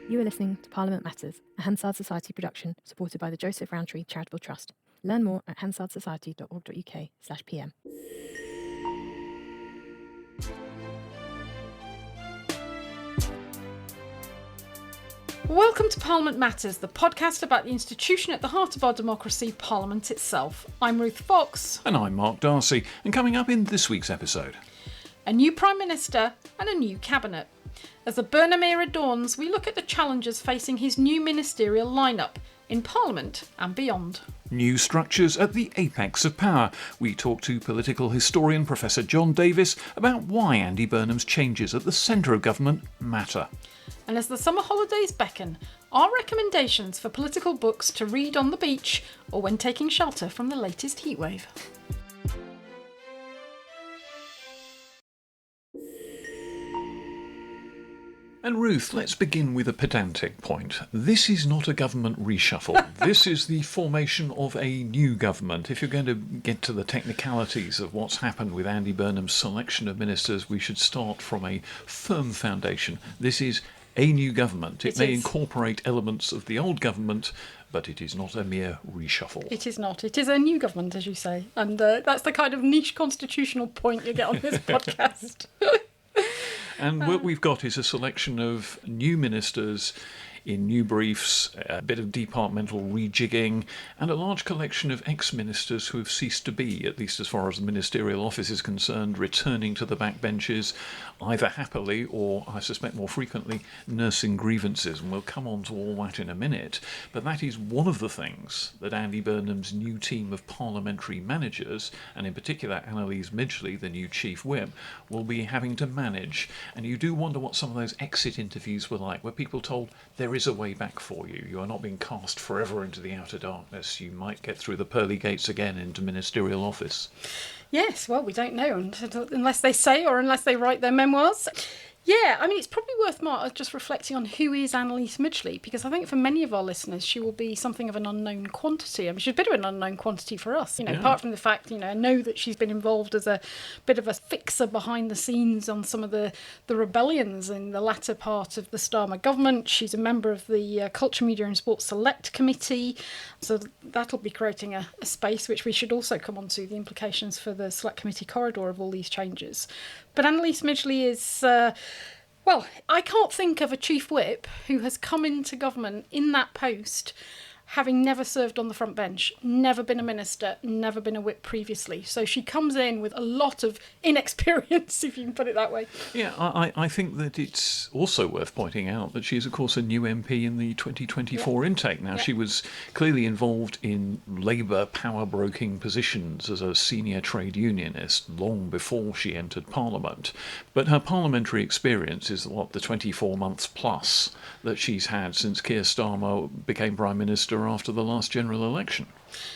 You are listening to Parliament Matters, a Hansard Society production supported by the Joseph Rowntree Charitable Trust. Learn more at hansardsociety.org.uk/pm. Welcome to Parliament Matters, the podcast about the institution at the heart of our democracy, Parliament itself. I'm Ruth Fox. And I'm Mark Darcy. And coming up in this week's episode, a new Prime Minister and a new Cabinet. As the Burnham era dawns, we look at the challenges facing his new ministerial lineup in Parliament and beyond. New structures at the apex of power. We talk to political historian Professor Jon Davis about why Andy Burnham's changes at the centre of government matter. And as the summer holidays beckon, our recommendations for political books to read on the beach or when taking shelter from the latest heatwave. And Ruth, let's begin with a pedantic point. This is not a government reshuffle. This is the formation of a new government. If you're going to get to the technicalities of what's happened with Andy Burnham's selection of ministers, we should start from a firm foundation. This is a new government. It may incorporate elements of the old government, but it is not a mere reshuffle. It is not. It is a new government, as you say. And that's the kind of niche constitutional point you get on this podcast. And what we've got is a selection of new ministers in new briefs, a bit of departmental rejigging, and a large collection of ex-ministers who have ceased to be, at least as far as the ministerial office is concerned, returning to the backbenches, either happily or, I suspect more frequently, nursing grievances. And we'll come on to all that in a minute. But that is one of the things that Andy Burnham's new team of parliamentary managers, and in particular Anneliese Midgley, the new chief whip, will be having to manage. And you do wonder what some of those exit interviews were like, where people told there is a way back for you. You are not being cast forever into the outer darkness. You might get through the pearly gates again into ministerial office. Yes, well, we don't know unless they say or unless they write their memoirs. Yeah, I mean, it's probably worth, Mark, just reflecting on who is Anneliese Midgley, because I think for many of our listeners, she will be something of an unknown quantity. I mean, she's a bit of an unknown quantity for us, apart from the fact, I know that she's been involved as a bit of a fixer behind the scenes on some of the rebellions in the latter part of the Starmer government. She's a member of the Culture, Media and Sports Select Committee, so that'll be creating a space which we should also come on to, the implications for the Select Committee corridor of all these changes. But Anneliese Midgley is, well, I can't think of a chief whip who has come into government in that post having never served on the front bench, never been a minister, never been a whip previously. So she comes in with a lot of inexperience, if you can put it that way. Yeah, I think that it's also worth pointing out that she's, of course, a new MP in the 2024 intake. Now, she was clearly involved in Labour power-broking positions as a senior trade unionist long before she entered Parliament. But her parliamentary experience is, the 24 months plus that she's had since Keir Starmer became Prime Minister after the last general election.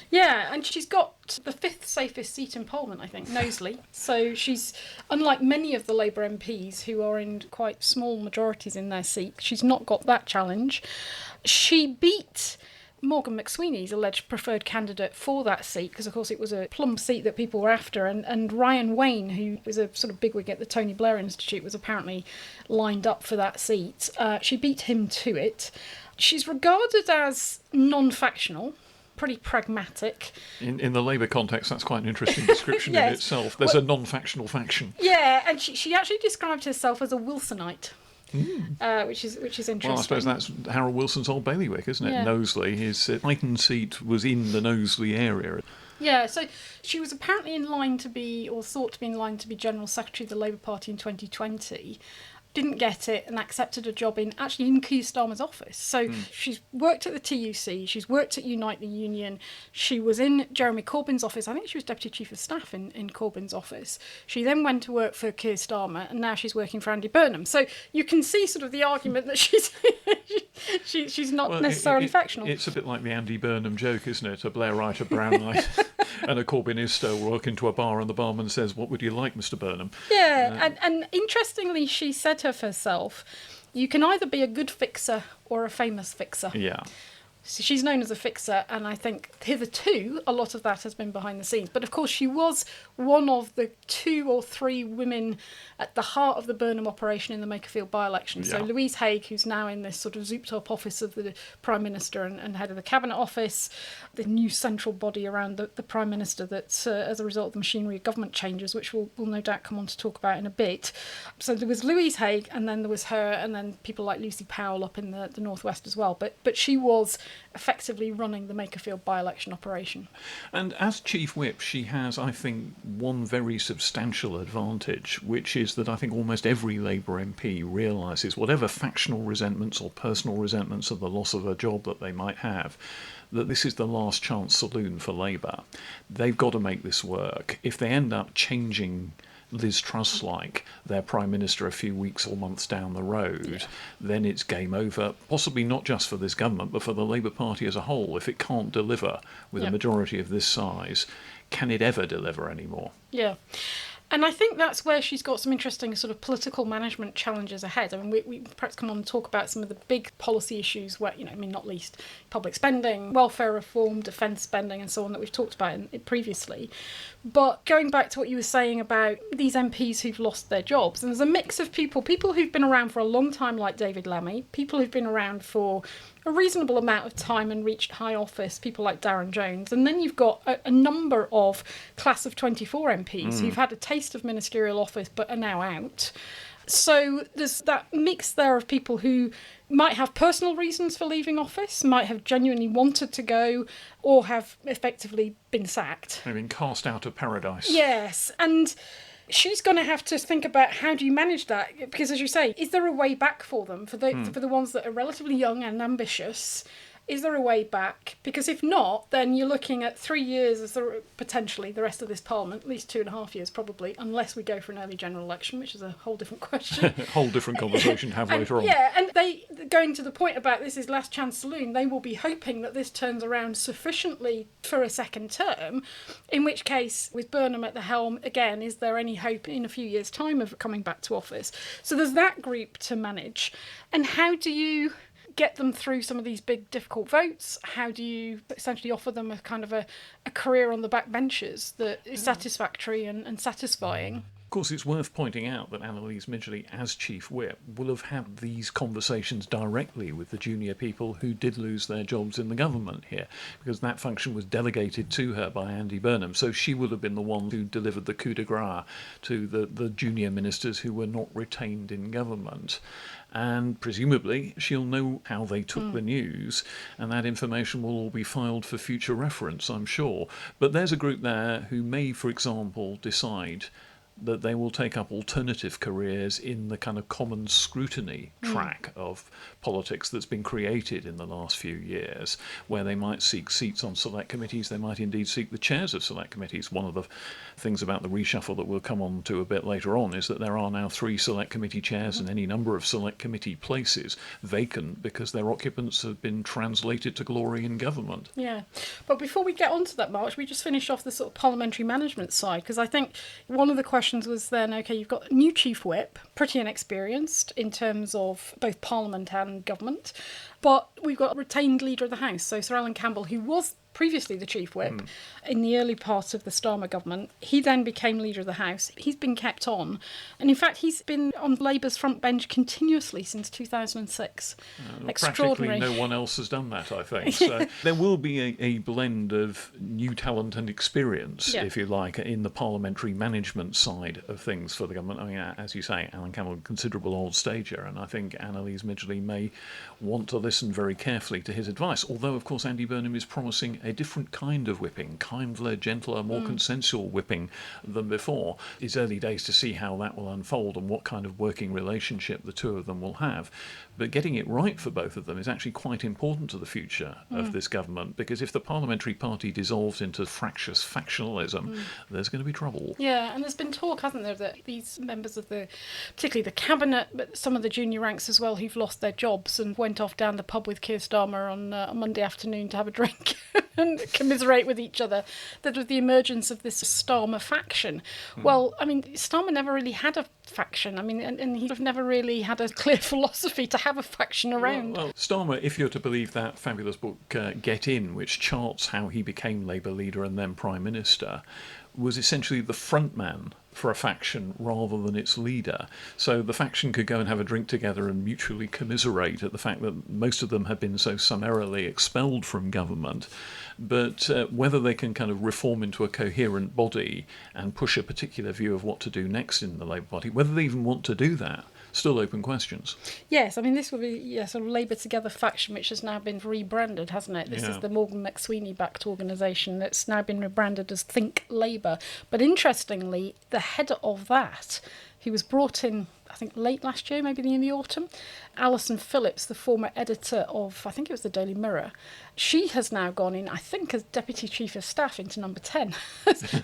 Yeah, and she's got the fifth safest seat in Parliament, I think, Knowsley. So she's, unlike many of the Labour MPs who are in quite small majorities in their seat, she's not got that challenge. She beat Morgan McSweeney's alleged preferred candidate for that seat, because of course it was a plum seat that people were after, and Ryan Wayne, who was a sort of bigwig at the Tony Blair Institute, was apparently lined up for that seat. She beat him to it. She's regarded as non-factional, pretty pragmatic. In the Labour context, that's quite an interesting description in itself. There's a non-factional faction. Yeah, and she actually described herself as a Wilsonite. Which is interesting. Well, I suppose that's Harold Wilson's old bailiwick, isn't it? Yeah. Knowsley. His Brighton seat was in the Knowsley area. Yeah, so she was apparently in line to be, or thought to be in line to be General Secretary of the Labour Party in 2020. Didn't get it and accepted a job in Keir Starmer's office. So she's worked at the TUC, she's worked at Unite the Union, she was in Jeremy Corbyn's office. I think she was Deputy Chief of Staff in Corbyn's office. She then went to work for Keir Starmer, and now she's working for Andy Burnham. So you can see sort of the argument that she's she's not necessarily factional. It's a bit like the Andy Burnham joke, isn't it? A Blairite, a Brownite and a Corbynista walk into a bar and the barman says, "What would you like, Mr. Burnham?" Yeah, and interestingly, she said of herself, you can either be a good fixer or a famous fixer. Yeah. So she's known as a fixer, and I think hitherto a lot of that has been behind the scenes. But of course she was one of the 2 or 3 women at the heart of the Burnham operation in the Makerfield by-election. So Louise Haigh, who's now in this sort of zooped-up office of the Prime Minister and head of the Cabinet Office, the new central body around the Prime Minister that's as a result of the machinery of government changes, which we'll no doubt come on to talk about in a bit. So there was Louise Haigh, and then there was her, and then people like Lucy Powell up in the northwest as well. But she was effectively running the Makerfield by-election operation. And as Chief Whip, she has, I think, one very substantial advantage, which is that I think almost every Labour MP realises whatever factional resentments or personal resentments of the loss of a job that they might have, that this is the last chance saloon for Labour. They've got to make this work. If they end up changing Liz Truss-like their Prime Minister a few weeks or months down the road, then it's game over, possibly not just for this government, but for the Labour Party as a whole. If it can't deliver with a majority of this size, can it ever deliver anymore? Yeah. And I think that's where she's got some interesting sort of political management challenges ahead. I mean, we perhaps come on and talk about some of the big policy issues where, not least public spending, welfare reform, defence spending and so on that we've talked about previously. But going back to what you were saying about these MPs who've lost their jobs, and there's a mix of people who've been around for a long time like David Lammy, people who've been around for a reasonable amount of time and reached high office, people like Darren Jones. And then you've got a number of class of 24 MPs who've had a taste of ministerial office but are now out. So there's that mix there of people who might have personal reasons for leaving office, might have genuinely wanted to go, or have effectively been sacked. They've been cast out of paradise. Yes, and she's going to have to think about how do you manage that, because as you say, is there a way back for them, for the ones that are relatively young and ambitious? Is there a way back? Because if not, then you're looking at 3 years as potentially the rest of this Parliament, at least 2.5 years probably, unless we go for an early general election, which is a whole different question. Whole different conversation to have later on. Yeah, and they, going to the point about this is last chance saloon, they will be hoping that this turns around sufficiently for a second term, in which case, with Burnham at the helm, again, is there any hope in a few years' time of coming back to office? So there's that group to manage. And how do you get them through some of these big difficult votes? How do you essentially offer them a kind of a career on the back benches that is satisfactory and satisfying? Of course, it's worth pointing out that Anneliese Midgley, as Chief Whip, will have had these conversations directly with the junior people who did lose their jobs in the government here, because that function was delegated to her by Andy Burnham. So she would have been the one who delivered the coup de grace to the junior ministers who were not retained in government. And presumably she'll know how they took the news, and that information will all be filed for future reference, I'm sure. But there's a group there who may, for example, decide that they will take up alternative careers in the kind of common scrutiny track of politics that's been created in the last few years, where they might seek seats on select committees, they might indeed seek the chairs of select committees. One of the things about the reshuffle that we'll come on to a bit later on is that there are now 3 select committee chairs and any number of select committee places vacant because their occupants have been translated to glory in government. Yeah, but before we get on to that, Mark, we just finish off the sort of parliamentary management side, because I think one of the questions was then, okay, you've got a new Chief Whip, pretty inexperienced in terms of both Parliament and government, but we've got a retained Leader of the House, so Sir Alan Campbell, who was previously the Chief Whip in the early part of the Starmer government. He then became Leader of the House. He's been kept on, and in fact he's been on Labour's front bench continuously since 2006. Extraordinary. Practically no one else has done that, I think. So there will be a blend of new talent and experience, if you like, in the parliamentary management side of things for the government. I mean, as you say, Alan Campbell, a considerable old stager, and I think Anneliese Midgley may want to listen very carefully to his advice, although of course Andy Burnham is promising a different kind of whipping, kindler, gentler, more consensual whipping than before. It's early days to see how that will unfold and what kind of working relationship the two of them will have. But getting it right for both of them is actually quite important to the future of this government, because if the parliamentary party dissolves into fractious factionalism, there's going to be trouble. Yeah, and there's been talk, hasn't there, that these members of particularly the cabinet, but some of the junior ranks as well, who've lost their jobs and went off down the pub with Keir Starmer on Monday afternoon to have a drink. and commiserate with each other, that was the emergence of this Starmer faction. Well, I mean, Starmer never really had a faction. I mean, and he never really had a clear philosophy to have a faction around. Well, Starmer, if you're to believe that fabulous book, Get In, which charts how he became Labour leader and then Prime Minister, was essentially the front man for a faction rather than its leader. So the faction could go and have a drink together and mutually commiserate at the fact that most of them had been so summarily expelled from government. But whether they can kind of reform into a coherent body and push a particular view of what to do next in the Labour Party, whether they even want to do that, still open questions. Yes, I mean, this will be a sort of Labour Together faction, which has now been rebranded, hasn't it? This is the Morgan McSweeney-backed organisation that's now been rebranded as Think Labour. But interestingly, the head of that, who was brought in, I think, late last year, maybe in the autumn, Alison Phillips, the former editor of, I think it was the Daily Mirror, she has now gone in, I think, as Deputy Chief of Staff into Number 10.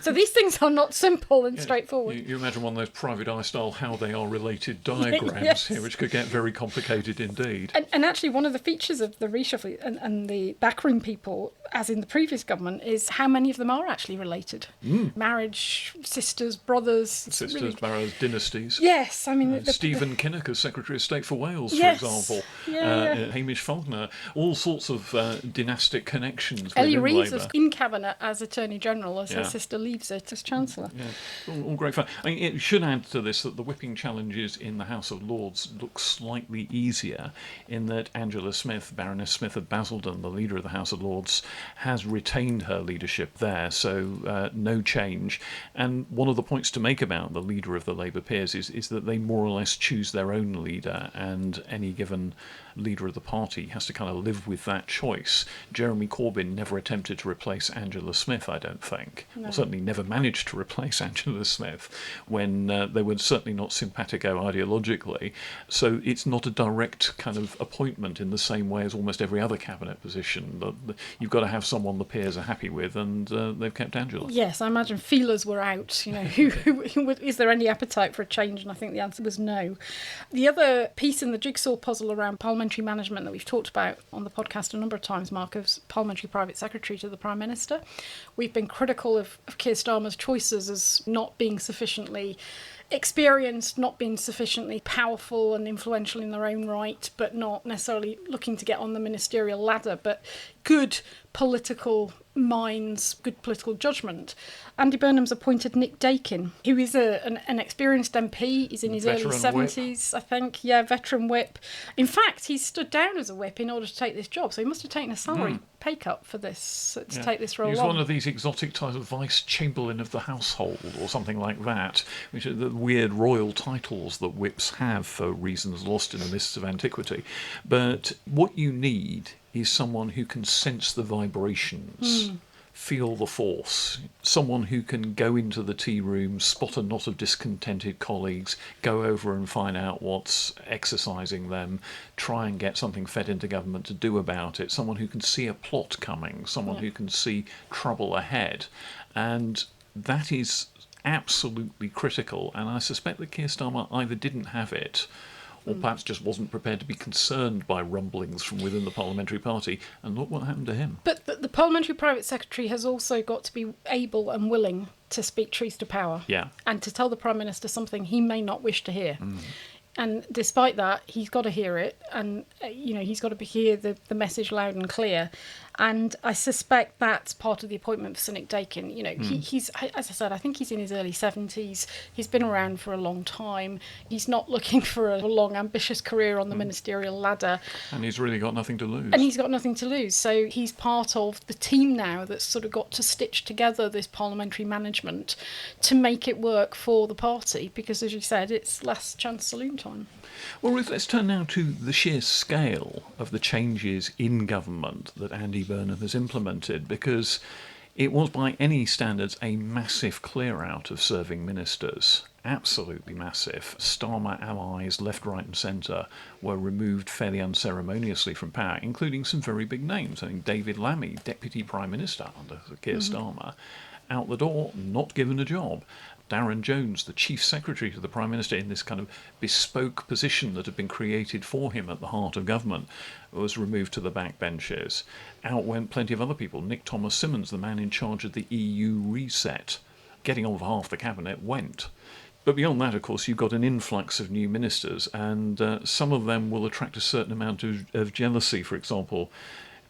So these things are not simple and straightforward. You imagine one of those private eye style how they are related diagrams Yes. here, which could get very complicated indeed. And actually, one of the features of the reshuffle and the backroom people, as in the previous government, is how many of them are actually related. Marriage, sisters, brothers. Sisters, really... boroughs, dynasties. Yes, I mean... Stephen Kinnock as Secretary of State for Wales, Yes. for example. Yeah. Hamish Faulkner. All sorts of dynastic connections Ellie within Reeves Labour. was in Cabinet as Attorney General as her sister leaves it as Chancellor. Yeah, all great fun. I mean, it should add to this that the whipping challenges in the House of Lords look slightly easier in that Angela Smith, Baroness Smith of Basildon, the leader of the House of Lords, has retained her leadership there, so no change. And one of the points to make about the leader of the Labour peers is that they more or less choose their own leader, and any given leader of the party has to kind of live with that choice. Jeremy Corbyn never attempted to replace Angela Smith, I don't think. No. Or certainly never managed to replace Angela Smith when they were certainly not simpatico ideologically. So it's not a direct kind of appointment in the same way as almost every other cabinet position. You've got to have someone the peers are happy with, and they've kept Angela. Yes, I imagine feelers were out. You know, is there any appetite for a change? And I think the answer was no. The other piece in the jigsaw puzzle around parliamentary management that we've talked about on the podcast a number of times, Mark, is parliamentary private secretary to the Prime Minister. We've been critical of Keir Starmer's choices as not being sufficiently experienced, not being sufficiently powerful and influential in their own right, but not necessarily looking to get on the ministerial ladder, but good political minds, good political judgment. Andy Burnham's appointed Nick Dakin, who is an experienced MP. He's in his early 70s, I think. Yeah, veteran whip. In fact, he's stood down as a whip in order to take this job, so he must have taken a salary pay cut for this, to take this role on. He's one of these exotic titles, Vice Chamberlain of the Household or something like that, which are the weird royal titles that whips have for reasons lost in the mists of antiquity. But what you need is someone who can sense the vibrations, feel the force, someone who can go into the tea room, spot a knot of discontented colleagues, go over and find out what's exercising them, try and get something fed into government to do about it, someone who can see a plot coming, someone who can see trouble ahead. And that is absolutely critical, and I suspect that Keir Starmer either didn't have it or perhaps just wasn't prepared to be concerned by rumblings from within the parliamentary party, and look what happened to him. But the parliamentary private secretary has also got to be able and willing to speak truth to power, and to tell the Prime Minister something he may not wish to hear. And despite that, he's got to hear it, and he's got to hear the message loud and clear. And I suspect that's part of the appointment for Sir Nick Dakin. He's, as I said, I think he's in his early 70s. He's been around for a long time. He's not looking for a long, ambitious career on the ministerial ladder. And he's really got nothing to lose. So he's part of the team now that's sort of got to stitch together this parliamentary management to make it work for the party, because, as you said, it's last chance saloon time. Well, Ruth, let's turn now to the sheer scale of the changes in government that Andy Burnham has implemented, because it was by any standards a massive clear-out of serving ministers. Absolutely massive. Starmer allies, left, right and centre, were removed fairly unceremoniously from power, including some very big names. I think David Lammy, Deputy Prime Minister under Keir Starmer, out the door, not given a job. Darren Jones, the Chief Secretary to the Prime Minister, in this kind of bespoke position that had been created for him at the heart of government, was removed to the backbenches. Out went plenty of other people. Nick Thomas-Symonds, the man in charge of the EU reset, getting on for half the cabinet, went. But beyond that, of course, you've got an influx of new ministers, and some of them will attract a certain amount of jealousy. For example,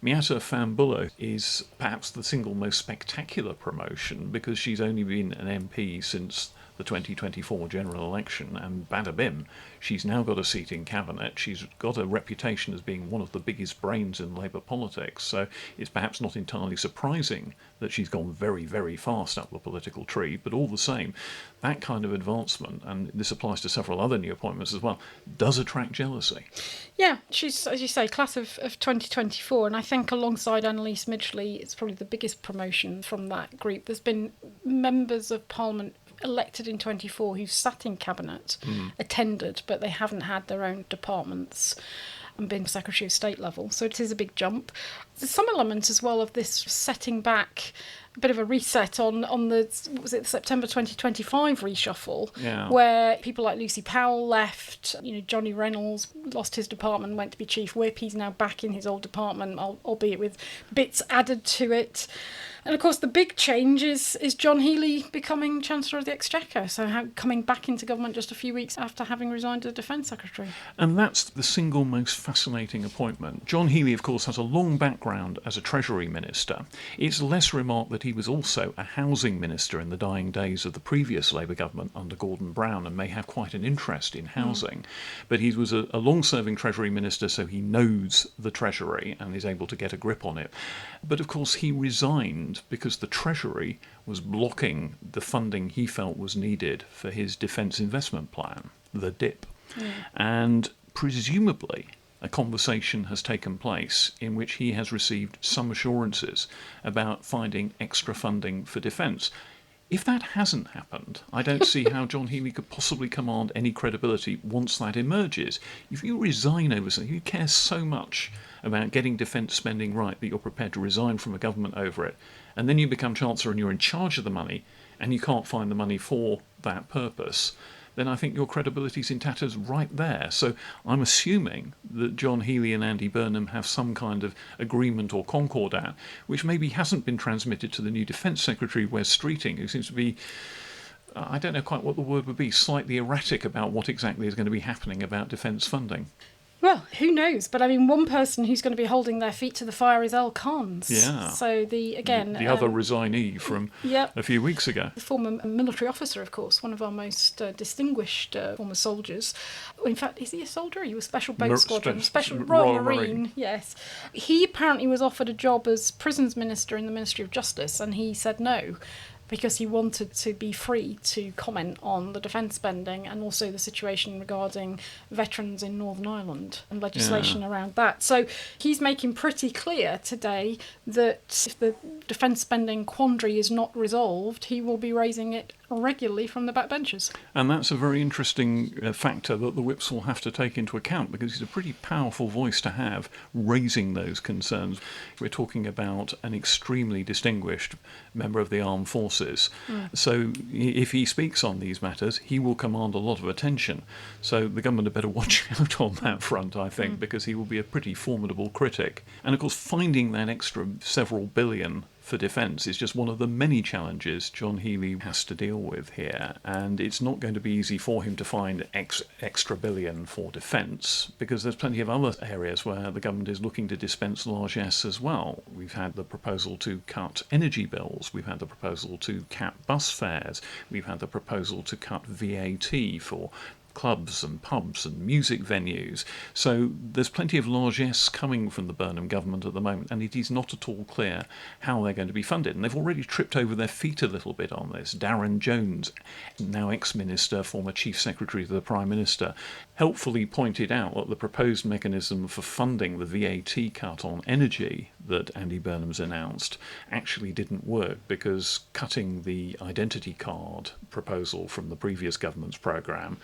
Miata Fahnbulleh is perhaps the single most spectacular promotion because she's only been an MP since the 2024 general election, and bada bim, she's now got a seat in cabinet. She's got a reputation as being one of the biggest brains in Labour politics, so it's perhaps not entirely surprising that she's gone very, very fast up the political tree, but all the same, that kind of advancement, and this applies to several other new appointments as well, does attract jealousy. Yeah, she's, as you say, class of 2024, and I think alongside Anneliese Midgley, it's probably the biggest promotion from that group. There's been members of Parliament elected in 24 who sat in cabinet, attended, but they haven't had their own departments and been Secretary of State level. So it is a big jump. There's some element as well of this setting back, a bit of a reset on the September 2025 reshuffle, where people like Lucy Powell left, Johnny Reynolds lost his department, went to be Chief Whip. He's now back in his old department, albeit with bits added to it. And of course, the big change is John Healey becoming Chancellor of the Exchequer, so coming back into government just a few weeks after having resigned as Defence Secretary. And that's the single most fascinating appointment. John Healey, of course, has a long background as a Treasury Minister. It's less remarked that he was also a Housing Minister in the dying days of the previous Labour government under Gordon Brown and may have quite an interest in housing. But he was a long-serving Treasury Minister, so he knows the Treasury and is able to get a grip on it. But of course, he resigned because the Treasury was blocking the funding he felt was needed for his Defence Investment Plan, the DIP. And presumably a conversation has taken place in which he has received some assurances about finding extra funding for defence. If that hasn't happened, I don't see how John Healey could possibly command any credibility once that emerges. If you resign over something, you care so much about getting defence spending right that you're prepared to resign from a government over it, and then you become Chancellor and you're in charge of the money and you can't find the money for that purpose, then I think your credibility's in tatters right there. So I'm assuming that John Healey and Andy Burnham have some kind of agreement or concordat, which maybe hasn't been transmitted to the new Defence Secretary, Wes Streeting, who seems to be, I don't know quite what the word would be, slightly erratic about what exactly is going to be happening about defence funding. Well, who knows? But I mean, one person who's going to be holding their feet to the fire is Al Khan's. Yeah. So the other resignee from a few weeks ago. The former military officer, of course, one of our most distinguished former soldiers. In fact, is he a soldier? He was Special Boat Squadron, Special Royal Marine. Yes. He apparently was offered a job as Prisons Minister in the Ministry of Justice, and he said no, because he wanted to be free to comment on the defence spending and also the situation regarding veterans in Northern Ireland and legislation around that. So he's making pretty clear today that if the defence spending quandary is not resolved, he will be raising it regularly from the backbenches. And that's a very interesting factor that the whips will have to take into account, because he's a pretty powerful voice to have raising those concerns. We're talking about an extremely distinguished member of the armed forces. So if he speaks on these matters, he will command a lot of attention. So the government had better watch out on that front, I think, because he will be a pretty formidable critic. And of course, finding that extra several billion for defence is just one of the many challenges John Healey has to deal with here, and it's not going to be easy for him to find extra billion for defence, because there's plenty of other areas where the government is looking to dispense largesse as well. We've had the proposal to cut energy bills, we've had the proposal to cap bus fares, we've had the proposal to cut VAT for clubs and pubs and music venues. So there's plenty of largesse coming from the Burnham government at the moment, and it is not at all clear how they're going to be funded. And they've already tripped over their feet a little bit on this. Darren Jones, now ex-minister, former chief secretary to the Prime Minister, helpfully pointed out that the proposed mechanism for funding the VAT cut on energy that Andy Burnham's announced actually didn't work, because cutting the identity card proposal from the previous government's programme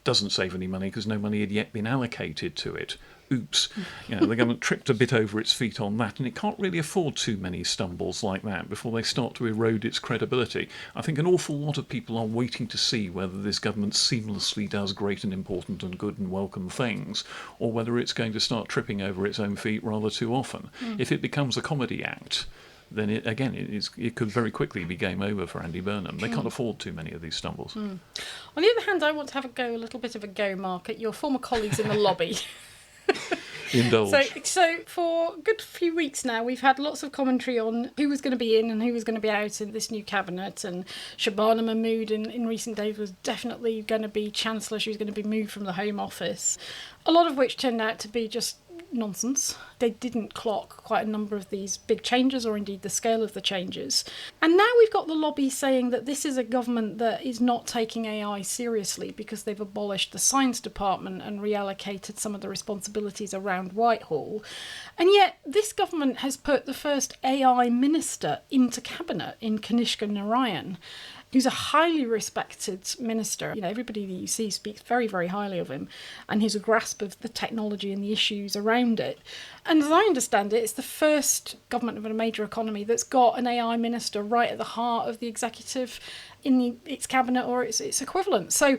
doesn't save any money because no money had yet been allocated to it. Oops. The government tripped a bit over its feet on that, and it can't really afford too many stumbles like that before they start to erode its credibility. I think an awful lot of people are waiting to see whether this government seamlessly does great and important and good and welcome things, or whether it's going to start tripping over its own feet rather too often. If it becomes a comedy act, then it could very quickly be game over for Andy Burnham. They can't afford too many of these stumbles. On the other hand, I want to have a little bit of a go, Mark, at your former colleagues in the lobby. Indulge. So for a good few weeks now, we've had lots of commentary on who was going to be in and who was going to be out in this new cabinet. And Shabana Mahmood in recent days was definitely going to be Chancellor. She was going to be moved from the Home Office. A lot of which turned out to be just nonsense. They didn't clock quite a number of these big changes, or indeed the scale of the changes. And now we've got the lobby saying that this is a government that is not taking AI seriously because they've abolished the science department and reallocated some of the responsibilities around Whitehall. And yet this government has put the first AI minister into cabinet in Kanishka Narayan, who's a highly respected minister. Everybody that you see speaks very, very highly of him, and he's a grasp of the technology and the issues around it. And as I understand it, it's the first government of a major economy that's got an AI minister right at the heart of the executive in its cabinet or its equivalent. So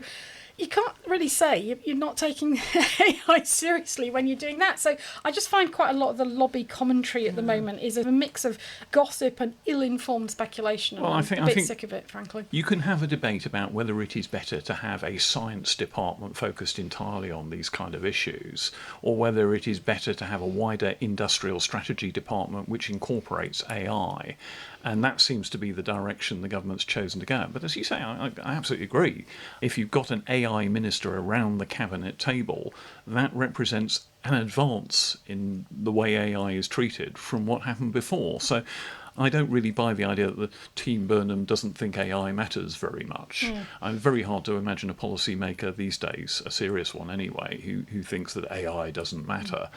you can't really say you're not taking AI seriously when you're doing that. So I just find quite a lot of the lobby commentary at the moment is a mix of gossip and ill-informed speculation. And I'm a bit sick of it, frankly. You can have a debate about whether it is better to have a science department focused entirely on these kind of issues, or whether it is better to have a wider industrial strategy department which incorporates AI. And that seems to be the direction the government's chosen to go. But as you say, I absolutely agree. If you've got an AI minister around the cabinet table, that represents an advance in the way AI is treated from what happened before. So I don't really buy the idea that the Team Burnham doesn't think AI matters very much. It's very hard to imagine a policymaker these days, a serious one anyway, who thinks that AI doesn't matter.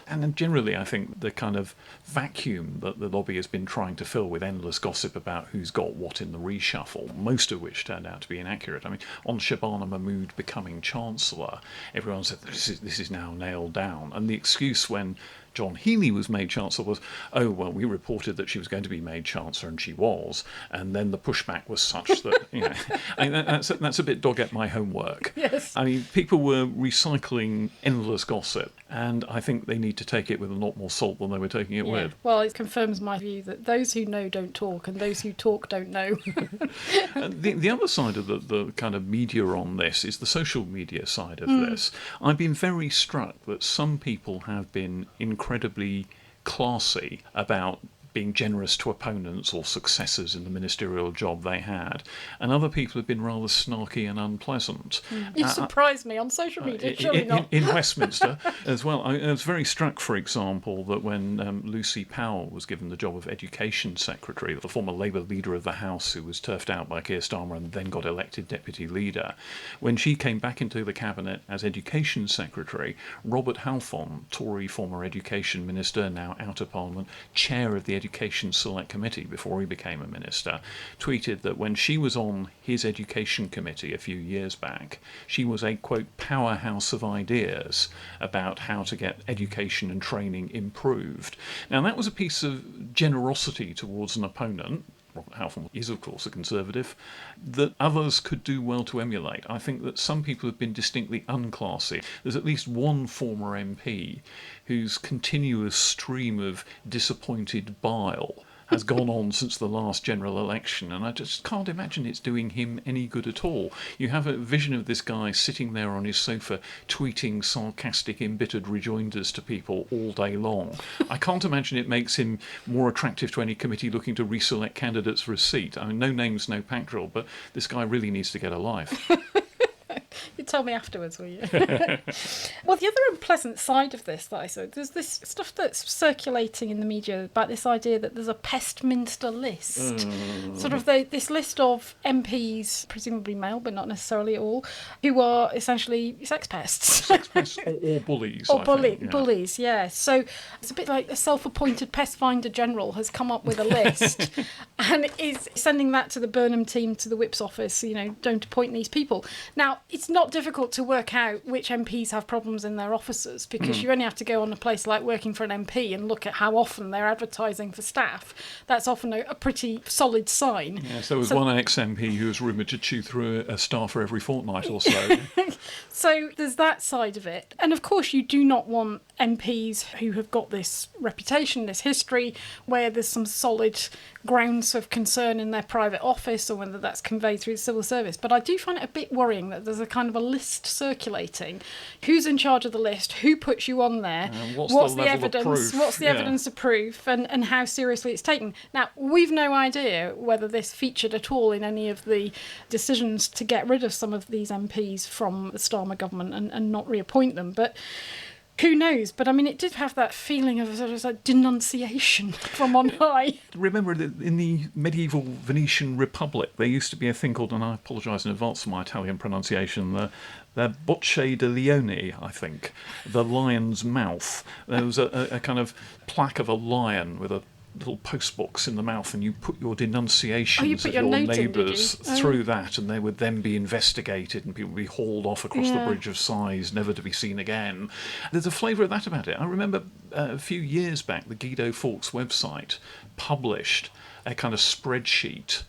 And then generally, I think the kind of vacuum that the lobby has been trying to fill with endless gossip about who's got what in the reshuffle, most of which turned out to be inaccurate. I mean, on Shabana Mahmood becoming Chancellor, everyone said this is now nailed down. And the excuse when John Healey was made Chancellor was, oh, well, we reported that she was going to be made Chancellor, and she was, and then the pushback was such that, I mean, that's a bit dog at my homework. Yes. I mean, people were recycling endless gossip, and I think they need to take it with a lot more salt than they were taking it with. Well, it confirms my view that those who know don't talk, and those who talk don't know. The other side of the kind of media on this is the social media side of this. I've been very struck that some people have been incredibly classy about being generous to opponents or successors in the ministerial job they had, and other people have been rather snarky and unpleasant. You surprised me on social media, surely not. In Westminster as well. I was very struck, for example, that when Lucy Powell was given the job of Education Secretary, the former Labour leader of the House who was turfed out by Keir Starmer and then got elected Deputy Leader, when she came back into the Cabinet as Education Secretary, Robert Halfon, Tory former Education Minister, now out of Parliament, Chair of the Education Select Committee before he became a minister, tweeted that when she was on his Education Committee a few years back, she was a, quote, powerhouse of ideas about how to get education and training improved. Now, that was a piece of generosity towards an opponent. Robert Halfon is, of course, a Conservative, that others could do well to emulate. I think that some people have been distinctly unclassy. There's at least one former MP whose continuous stream of disappointed bile has gone on since the last general election, and I just can't imagine it's doing him any good at all. You have a vision of this guy sitting there on his sofa tweeting sarcastic, embittered rejoinders to people all day long. I can't imagine it makes him more attractive to any committee looking to reselect candidates for a seat. I mean, no names, no pactrol, but this guy really needs to get a life. You tell me afterwards, will you? Well, the other unpleasant side of this that I saw, there's this stuff that's circulating in the media about this idea that there's a Pestminster list. Sort of this list of MPs, presumably male, but not necessarily all, who are essentially sex pests. Sex pests or bullies. Bullies, yeah. So it's a bit like a self-appointed pest finder general has come up with a list and is sending that to the Burnham team, to the Whip's office, don't appoint these people. Now, it's not difficult to work out which MPs have problems in their offices, because you only have to go on a place like Working for an MP and look at how often they're advertising for staff. That's often a pretty solid sign. Yes, there was one ex-MP who was rumoured to chew through a staffer every fortnight or so. So there's that side of it. And of course you do not want MPs who have got this reputation, this history, where there's some solid grounds of concern in their private office, or whether that's conveyed through the civil service. But I do find it a bit worrying that there's a kind of a list circulating. Who's in charge of the list? Who puts you on there? What's the evidence? of proof? What's the evidence of proof? And how seriously it's taken? Now, we've no idea whether this featured at all in any of the decisions to get rid of some of these MPs from the Starmer government and not reappoint them. But who knows? But I mean, it did have that feeling of sort of a denunciation from on high. Remember that in the medieval Venetian Republic, there used to be a thing called, and I apologise in advance for my Italian pronunciation, the Bocce di Leone, I think, the lion's mouth. There was a kind of plaque of a lion with a little postbox in the mouth, and you put your denunciations of your neighbours through that, and they would then be investigated and people would be hauled off across the Bridge of Sighs, never to be seen again. There's a flavour of that about it. I remember a few years back, the Guido Fawkes website published a kind of spreadsheet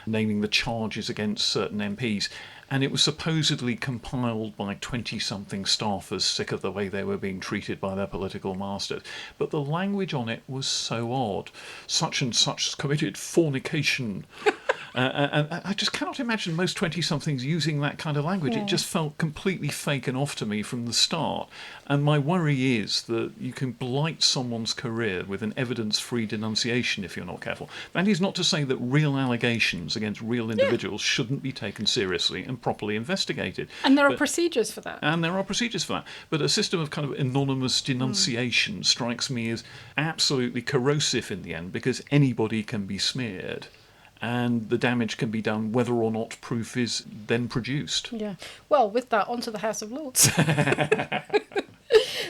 naming the charges against certain MPs, and it was supposedly compiled by 20-something staffers sick of the way they were being treated by their political masters. But the language on it was so odd. Such and such committed fornication. And I just cannot imagine most 20-somethings using that kind of language. It just felt completely fake and off to me from the start. And my worry is that you can blight someone's career with an evidence-free denunciation if you're not careful. That is not to say that real allegations against real individuals shouldn't be taken seriously and properly investigated. And there are procedures for that. And there are procedures for that. But a system of kind of anonymous denunciation strikes me as absolutely corrosive in the end, because anybody can be smeared. And the damage can be done whether or not proof is then produced. Yeah. Well, with that, on to the House of Lords.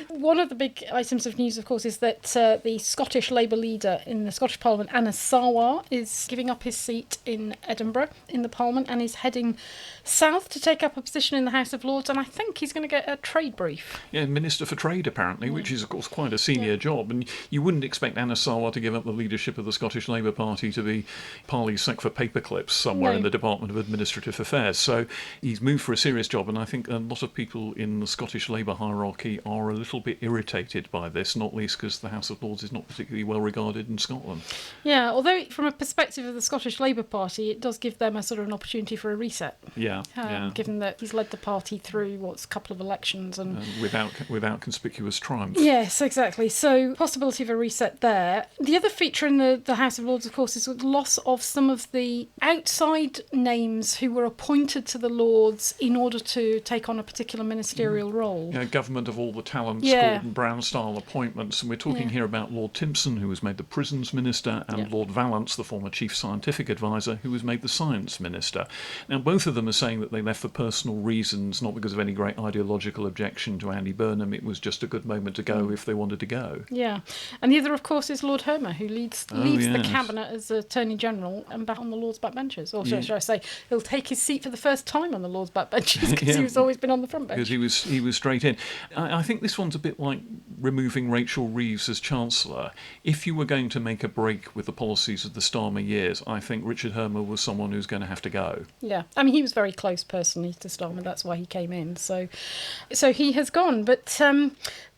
One of the big items of news, of course, is that the Scottish Labour leader in the Scottish Parliament, Anas Sarwar, is giving up his seat in Edinburgh in the Parliament and is heading south to take up a position in the House of Lords, and I think he's going to get a trade brief. Yeah, Minister for Trade, apparently, which is, of course, quite a senior job. And you wouldn't expect Anas Sarwar to give up the leadership of the Scottish Labour Party to be parley sec for paperclips somewhere in the Department of Administrative Affairs. So he's moved for a serious job, and I think a lot of people in the Scottish Labour hierarchy are a little bit irritated by this, not least because the House of Lords is not particularly well regarded in Scotland. Yeah, although from a perspective of the Scottish Labour Party, it does give them a sort of an opportunity for a reset. Given that he's led the party through a couple of elections and without conspicuous triumph. Yes, exactly. So possibility of a reset there. The other feature in the House of Lords, of course, is the loss of some of the outside names who were appointed to the Lords in order to take on a particular ministerial role. Yeah, government of all the talents, Gordon Brown-style appointments. And we're talking here about Lord Timpson, who was made the Prisons Minister, and Lord Vallance, the former Chief Scientific Advisor, who was made the Science Minister. Now, both of them are saying that they left for personal reasons, not because of any great ideological objection to Andy Burnham. It was just a good moment to go if they wanted to go. Yeah. And the other, of course, is Lord Hermer, who leads the Cabinet as Attorney General and back on the Lords' backbenches. Or should I say, he'll take his seat for the first time on the Lords' backbenches because he's always been on the front bench. Because he was straight in. I think this one's a bit like removing Rachel Reeves as Chancellor. If you were going to make a break with the policies of the Starmer years, I think Richard Hermer was someone who's going to have to go. Yeah. I mean, he was very close personally to Starmer. That's why he came in. So he has gone. But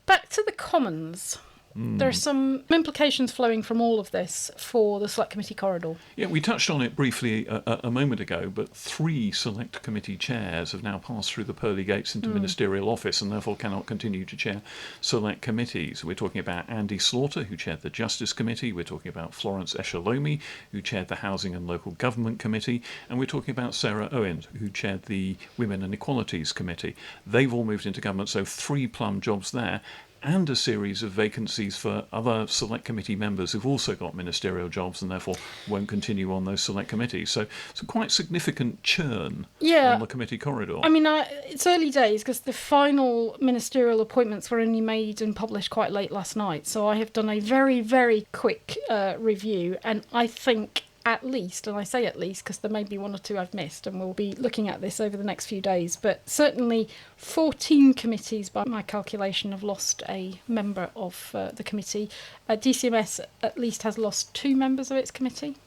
back to the Commons. There are some implications flowing from all of this for the Select Committee corridor. Yeah, we touched on it briefly a moment ago, but 3 Select Committee chairs have now passed through the pearly gates into ministerial office and therefore cannot continue to chair Select Committees. We're talking about Andy Slaughter, who chaired the Justice Committee. We're talking about Florence Eshalomi, who chaired the Housing and Local Government Committee. And we're talking about Sarah Owens, who chaired the Women and Equalities Committee. They've all moved into government, so 3 plum jobs there, and a series of vacancies for other Select Committee members who've also got ministerial jobs and therefore won't continue on those Select Committees. So it's a quite significant churn on the committee corridor. I mean, it's early days because the final ministerial appointments were only made and published quite late last night. So I have done a very, very quick review, and I think at least, and I say at least because there may be one or two I've missed, and we'll be looking at this over the next few days, but certainly 14 committees, by my calculation, have lost a member of the committee. DCMS at least has lost 2 members of its committee.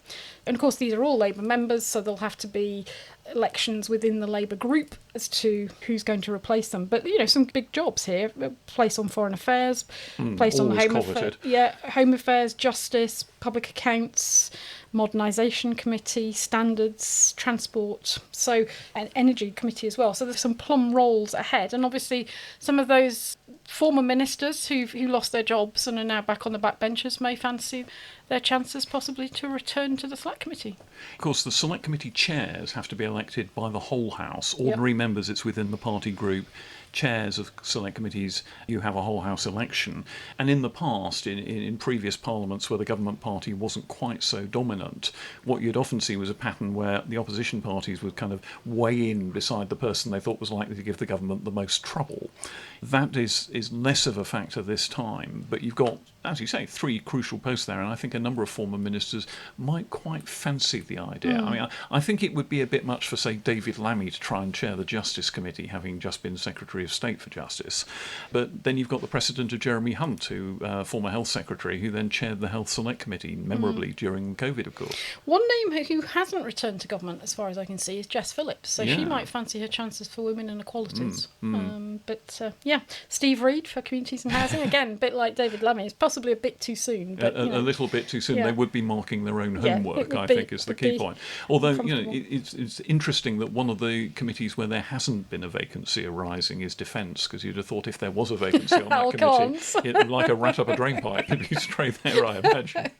And of course, these are all Labour members, so there'll have to be elections within the Labour group as to who's going to replace them. But, some big jobs here. Place on Foreign Affairs, place on Home Affairs, Justice, Public Accounts, Modernisation Committee, Standards, Transport, so an Energy Committee as well. So there's some plum roles ahead. And obviously some of those former ministers who lost their jobs and are now back on the backbenches may fancy their chances possibly to return to the Select Committee. Of course, the Select Committee chairs have to be elected by the whole House. Ordinary members, it's within the party group. Chairs of select committees, you have a whole house election. And in the past, in previous parliaments where the government party wasn't quite so dominant, what you'd often see was a pattern where the opposition parties would kind of weigh in beside the person they thought was likely to give the government the most trouble. That is less of a factor this time, but you've got, as you say, 3 crucial posts there, and I think a number of former ministers might quite fancy the idea. I mean, I think it would be a bit much for, say, David Lammy to try and chair the Justice Committee, having just been Secretary of State for Justice. But then you've got the precedent of Jeremy Hunt, who former Health Secretary, who then chaired the Health Select Committee, memorably during COVID, of course. One name who hasn't returned to government, as far as I can see, is Jess Phillips. So she might fancy her chances for women inequalities. Steve Reid for Communities and Housing, again, a bit like David Lammy. It's possibly a bit too soon. But, a little bit too soon. Yeah. They would be marking their own homework, I think, is the key point. Although, it's interesting that one of the committees where there hasn't been a vacancy arising is Defence, because you'd have thought if there was a vacancy on that committee, like a rat up a drain pipe, it'd be straight there, I imagine.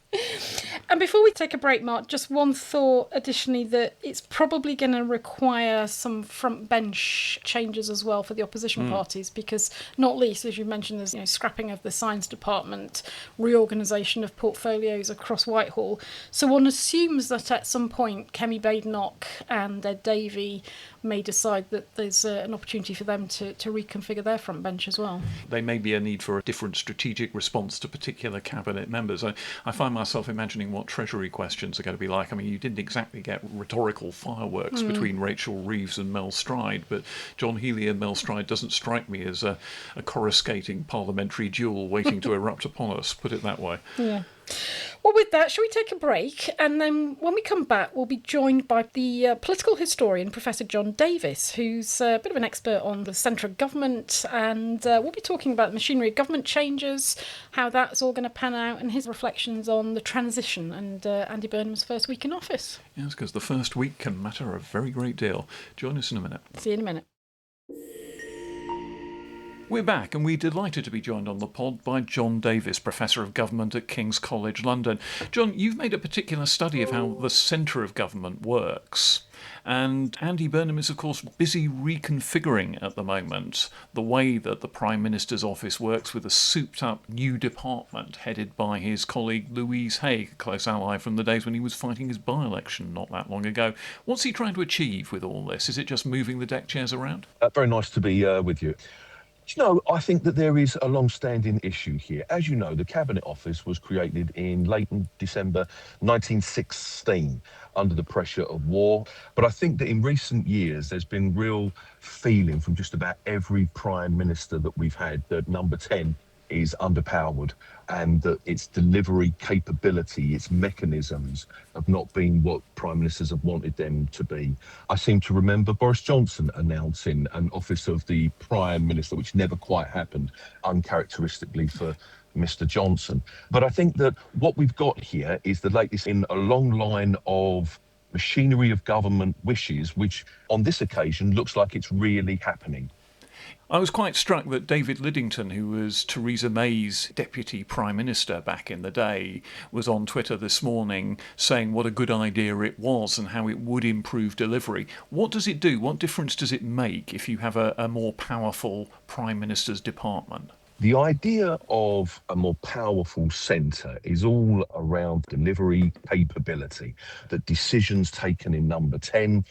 And before we take a break, Mark, just one thought additionally, that it's probably going to require some front bench changes as well for the opposition parties, because not least, as you mentioned, there's scrapping of the science department, reorganisation of portfolios across Whitehall. So one assumes that at some point Kemi Badenoch and Ed Davey may decide that there's an opportunity for them to reconfigure their front bench as well. There may be a need for a different strategic response to particular cabinet members. I find myself imagining what Treasury questions are going to be like. I mean, you didn't exactly get rhetorical fireworks between Rachel Reeves and Mel Stride, but John Healey and Mel Stride doesn't strike me as a coruscating parliamentary duel waiting to erupt upon us, put it that way. Yeah. Well, with that, shall we take a break? And then when we come back, we'll be joined by the political historian, Professor Jon Davis, who's a bit of an expert on the centre of government. And we'll be talking about the machinery of government changes, how that's all going to pan out, and his reflections on the transition and Andy Burnham's first week in office. Yes, because the first week can matter a very great deal. Join us in a minute. See you in a minute. We're back, and we're delighted to be joined on the pod by Jon Davis, Professor of Government at King's College London. Jon, you've made a particular study of how the centre of government works. And Andy Burnham is, of course, busy reconfiguring at the moment the way that the Prime Minister's office works with a souped-up new department headed by his colleague Louise Haigh, a close ally from the days when he was fighting his by-election not that long ago. What's he trying to achieve with all this? Is it just moving the deck chairs around? Very nice to be with you. I think that there is a long-standing issue here. As you know, the Cabinet Office was created in late December 1916 under the pressure of war. But I think that in recent years, there's been real feeling from just about every Prime Minister that we've had that number 10 is underpowered, and that its delivery capability, its mechanisms have not been what Prime Ministers have wanted them to be. I seem to remember Boris Johnson announcing an office of the Prime Minister, which never quite happened, uncharacteristically for Mr. Johnson. But I think that what we've got here is the latest in a long line of machinery of government wishes, which on this occasion looks like it's really happening. I was quite struck that David Lidington, who was Theresa May's Deputy Prime Minister back in the day, was on Twitter this morning saying what a good idea it was and how it would improve delivery. What does it do? What difference does it make if you have a more powerful Prime Minister's department? The idea of a more powerful centre is all around delivery capability, that decisions taken in number 10,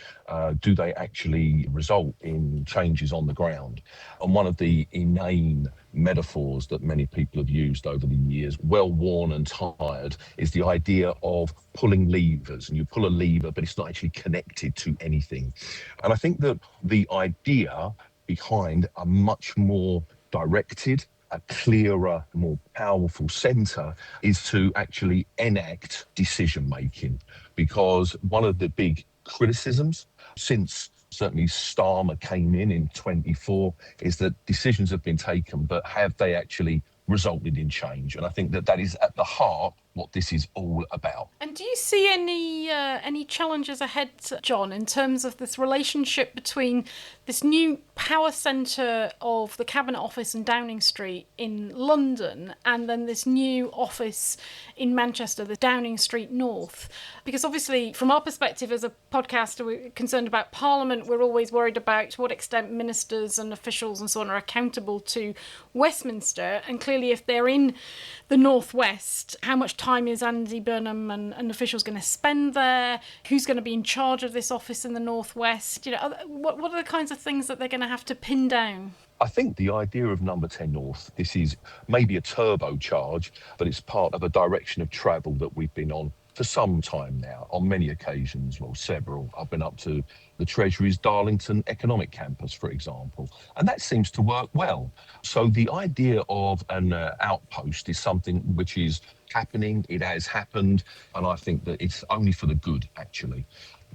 do they actually result in changes on the ground? And one of the inane metaphors that many people have used over the years, well worn and tired, is the idea of pulling levers. And you pull a lever, but it's not actually connected to anything. And I think that the idea behind a much more directed, a clearer, more powerful centre is to actually enact decision making. Because one of the big criticisms since certainly Starmer came in 24 is that decisions have been taken, but have they actually resulted in change? And I think that that is at the heart what this is all about. And do you see any challenges ahead, Jon, in terms of this relationship between this new power centre of the Cabinet Office in Downing Street in London and then this new office in Manchester, the Downing Street North? Because obviously, from our perspective as a podcaster, we're concerned about Parliament. We're always worried about to what extent ministers and officials and so on are accountable to Westminster. And clearly, if they're in the Northwest, how much time is Andy Burnham and officials going to spend there? Who's going to be in charge of this office in the Northwest? You know, what are the kinds of things that they're going to have to pin down? I think the idea of Number 10 North, this is maybe a turbocharge, but it's part of a direction of travel that we've been on for some time now, on many occasions, well, several. I've been up to the Treasury's Darlington Economic Campus, for example, and that seems to work well. So the idea of an outpost is something which is happening, it has happened, and I think that it's only for the good, actually.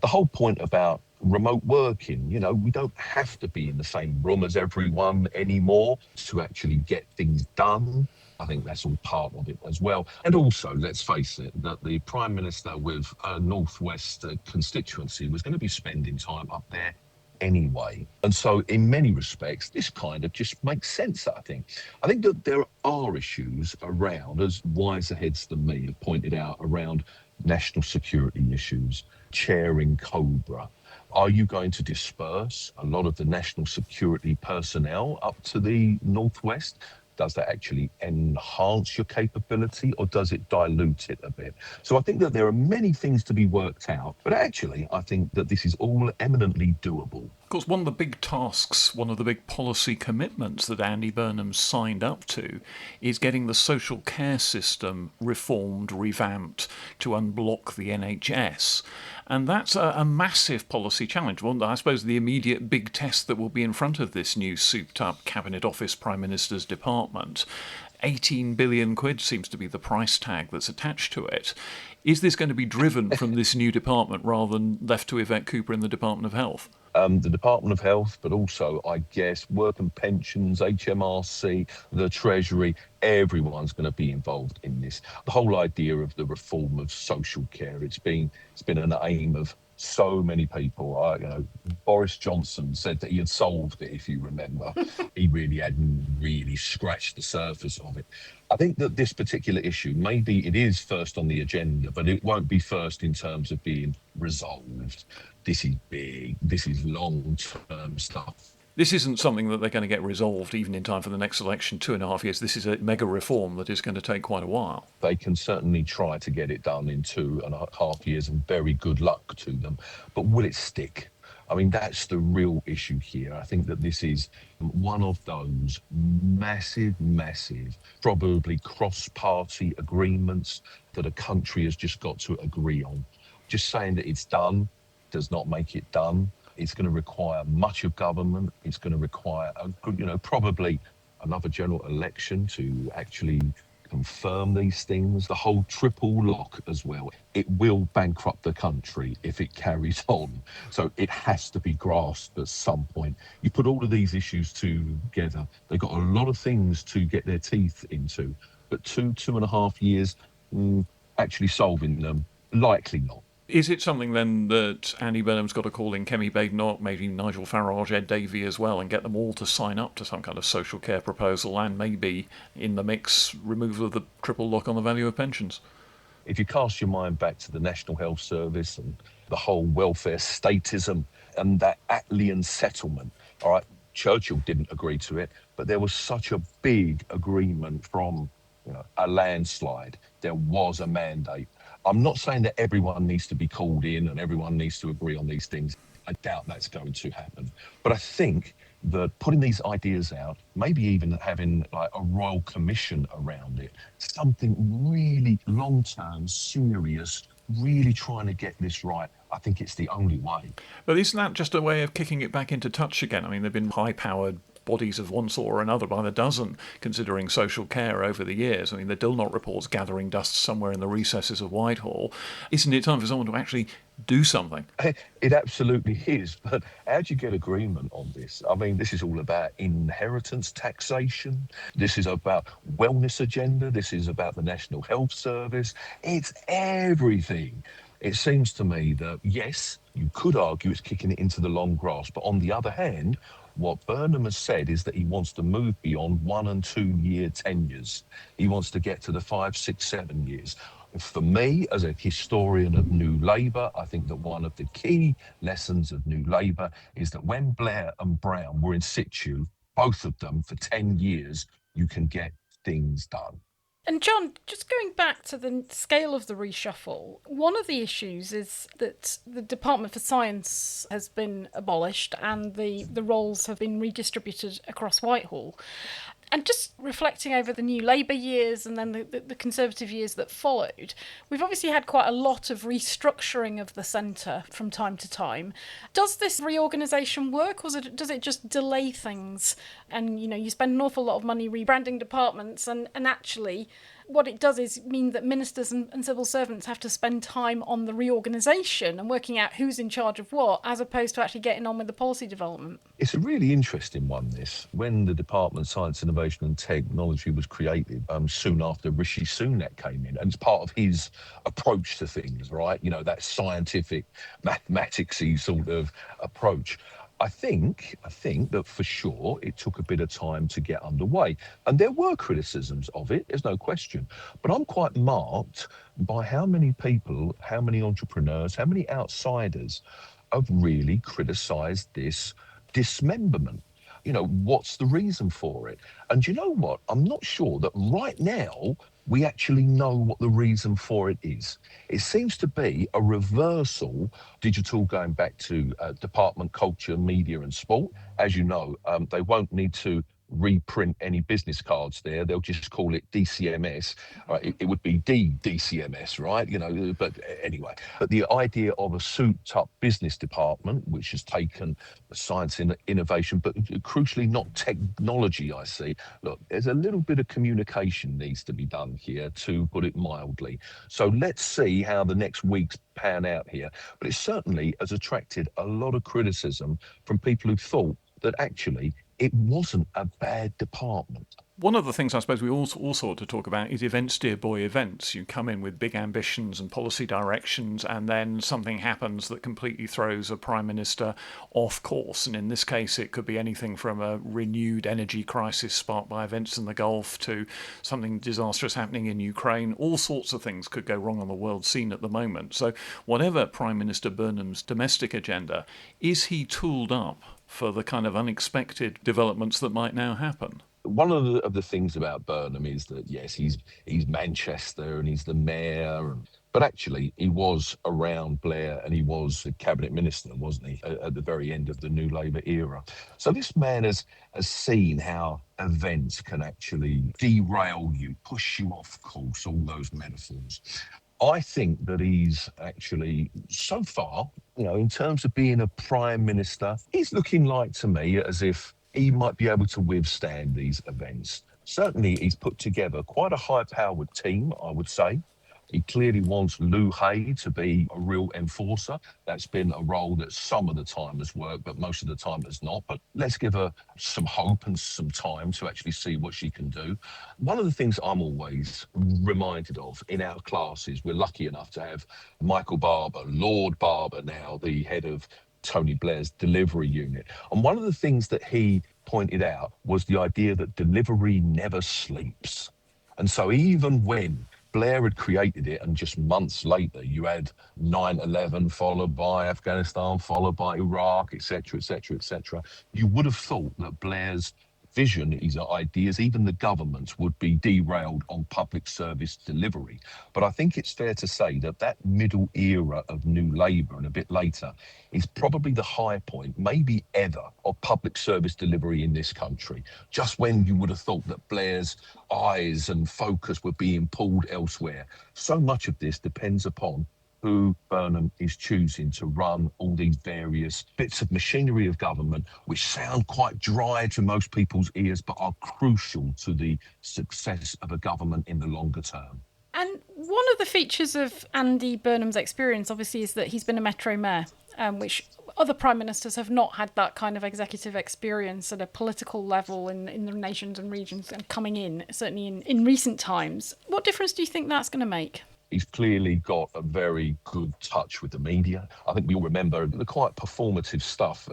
The whole point about remote working, you know, we don't have to be in the same room as everyone anymore to actually get things done. I think that's all part of it as well. And also, let's face it, that the Prime Minister with a Northwest constituency was going to be spending time up there anyway. And so in many respects, this kind of just makes sense, I think. I think that there are issues around, as wiser heads than me have pointed out, around national security issues, chairing Cobra. Are you going to disperse a lot of the national security personnel up to the Northwest? Does that actually enhance your capability or does it dilute it a bit? So I think that there are many things to be worked out, but actually I think that this is all eminently doable. Of course, one of the big tasks, one of the big policy commitments that Andy Burnham signed up to is getting the social care system reformed, revamped to unblock the NHS. And that's a massive policy challenge. Well, I suppose the immediate big test that will be in front of this new souped-up Cabinet Office Prime Minister's department. 18 billion quid seems to be the price tag that's attached to it. Is this going to be driven from this new department rather than left to Yvette Cooper in the Department of Health? The Department of Health, but also, I guess, work and pensions, HMRC, the Treasury, everyone's going to be involved in this. The whole idea of the reform of social care, it's been an aim of so many people. Boris Johnson said that he had solved it, if you remember. He really hadn't really scratched the surface of it. I think that this particular issue, maybe it is first on the agenda, but it won't be first in terms of being resolved. This is big, this is long-term stuff. This isn't something that they're going to get resolved even in time for the next election, 2.5 years. This is a mega reform that is going to take quite a while. They can certainly try to get it done in 2.5 years, and very good luck to them. But will it stick? I mean, that's the real issue here. I think that this is one of those massive, probably cross-party agreements that a country has just got to agree on. Just saying that it's done does not make it done. It's going to require much of government. It's going to require, probably another general election to actually confirm these things. The whole triple lock as well. It will bankrupt the country if it carries on. So it has to be grasped at some point. You put all of these issues together, they've got a lot of things to get their teeth into. But 2.5 years, actually solving them, likely not. Is it something then that Andy Burnham's got to call in Kemi Badenoch, maybe Nigel Farage, Ed Davey as well, and get them all to sign up to some kind of social care proposal, and maybe in the mix removal of the triple lock on the value of pensions? If you cast your mind back to the National Health Service and the whole welfare statism and that Attlean settlement, all right, Churchill didn't agree to it, but there was such a big agreement from a landslide. There was a mandate. I'm not saying that everyone needs to be called in and everyone needs to agree on these things. I doubt that's going to happen. But I think that putting these ideas out, maybe even having like a royal commission around it, something really long-term, serious, really trying to get this right, I think it's the only way. But isn't that just a way of kicking it back into touch again? I mean, there have been high-powered bodies of one sort or another by the dozen considering social care over the years. I mean, the Dilnot report's gathering dust somewhere in the recesses of Whitehall. Isn't it time for someone to actually do something? It absolutely is. But how do you get agreement on this? I mean, this is all about inheritance taxation. This is about wellness agenda. This is about the National Health Service. It's everything. It seems to me that, yes, you could argue it's kicking it into the long grass. But on the other hand, what Burnham has said is that he wants to move beyond 1 and 2 year tenures. He wants to get to the 5, 6, 7 years. For me, as a historian of New Labour, I think that one of the key lessons of New Labour is that when Blair and Brown were in situ, both of them for 10 years, you can get things done. And Jon, just going back to the scale of the reshuffle, one of the issues is that the Department for Science has been abolished and the roles have been redistributed across Whitehall. And just reflecting over the New Labour years and then the Conservative years that followed, we've obviously had quite a lot of restructuring of the centre from time to time. Does this reorganisation work, or does it just delay things? And, you spend an awful lot of money rebranding departments and actually what it does is mean that ministers and civil servants have to spend time on the reorganisation and working out who's in charge of what, as opposed to actually getting on with the policy development. It's a really interesting one, this. When the Department of Science, Innovation and Technology was created, soon after Rishi Sunak came in, and it's part of his approach to things, right? That scientific, mathematicsy sort of approach. I think that for sure it took a bit of time to get underway. And there were criticisms of it, there's no question. But I'm quite marked by how many people, how many entrepreneurs, how many outsiders have really criticised this dismemberment. What's the reason for it? And you know what? I'm not sure that right now we actually know what the reason for it is. It seems to be a reversal, digital going back to Department Culture, Media and Sport. As you know, they won't need to reprint any business cards there. They'll just call it DCMS. Right? It would be DCMS, right? But anyway. But the idea of a souped-up business department, which has taken science and innovation, but crucially not technology, I see. Look, there's a little bit of communication needs to be done here, to put it mildly. So let's see how the next weeks pan out here. But it certainly has attracted a lot of criticism from people who thought that actually it wasn't a bad department. One of the things I suppose we also ought to talk about is events, dear boy, events. You come in with big ambitions and policy directions, and then something happens that completely throws a Prime Minister off course. And in this case, it could be anything from a renewed energy crisis sparked by events in the Gulf to something disastrous happening in Ukraine. All sorts of things could go wrong on the world scene at the moment. So whatever Prime Minister Burnham's domestic agenda, is he tooled up for the kind of unexpected developments that might now happen? One of the things about Burnham is that, yes, he's Manchester and he's the mayor, but actually he was around Blair and he was a cabinet minister, wasn't he, at the very end of the New Labour era. So this man has seen how events can actually derail you, push you off course, all those metaphors. I think that he's actually, so far, in terms of being a prime minister, he's looking like to me as if he might be able to withstand these events. Certainly, he's put together quite a high-powered team, I would say. He clearly wants Lou Hay to be a real enforcer. That's been a role that some of the time has worked, but most of the time has not. But let's give her some hope and some time to actually see what she can do. One of the things I'm always reminded of in our classes, we're lucky enough to have Michael Barber, Lord Barber now, the head of Tony Blair's delivery unit. And one of the things that he pointed out was the idea that delivery never sleeps. And so even when Blair had created it, and just months later, you had 9/11 followed by Afghanistan, followed by Iraq, etc., etc., etc. You would have thought that Blair's vision, his ideas, even the government's, would be derailed on public service delivery. But I think it's fair to say that that middle era of New Labour and a bit later is probably the high point, maybe ever, of public service delivery in this country. Just when you would have thought that Blair's eyes and focus were being pulled elsewhere. So much of this depends upon who Burnham is choosing to run all these various bits of machinery of government, which sound quite dry to most people's ears, but are crucial to the success of a government in the longer term. And one of the features of Andy Burnham's experience, obviously, is that he's been a Metro Mayor, which other Prime Ministers have not had that kind of executive experience at a political level in the nations and regions and coming in, certainly in recent times. What difference do you think that's going to make? He's clearly got a very good touch with the media. I think we all remember the quite performative stuff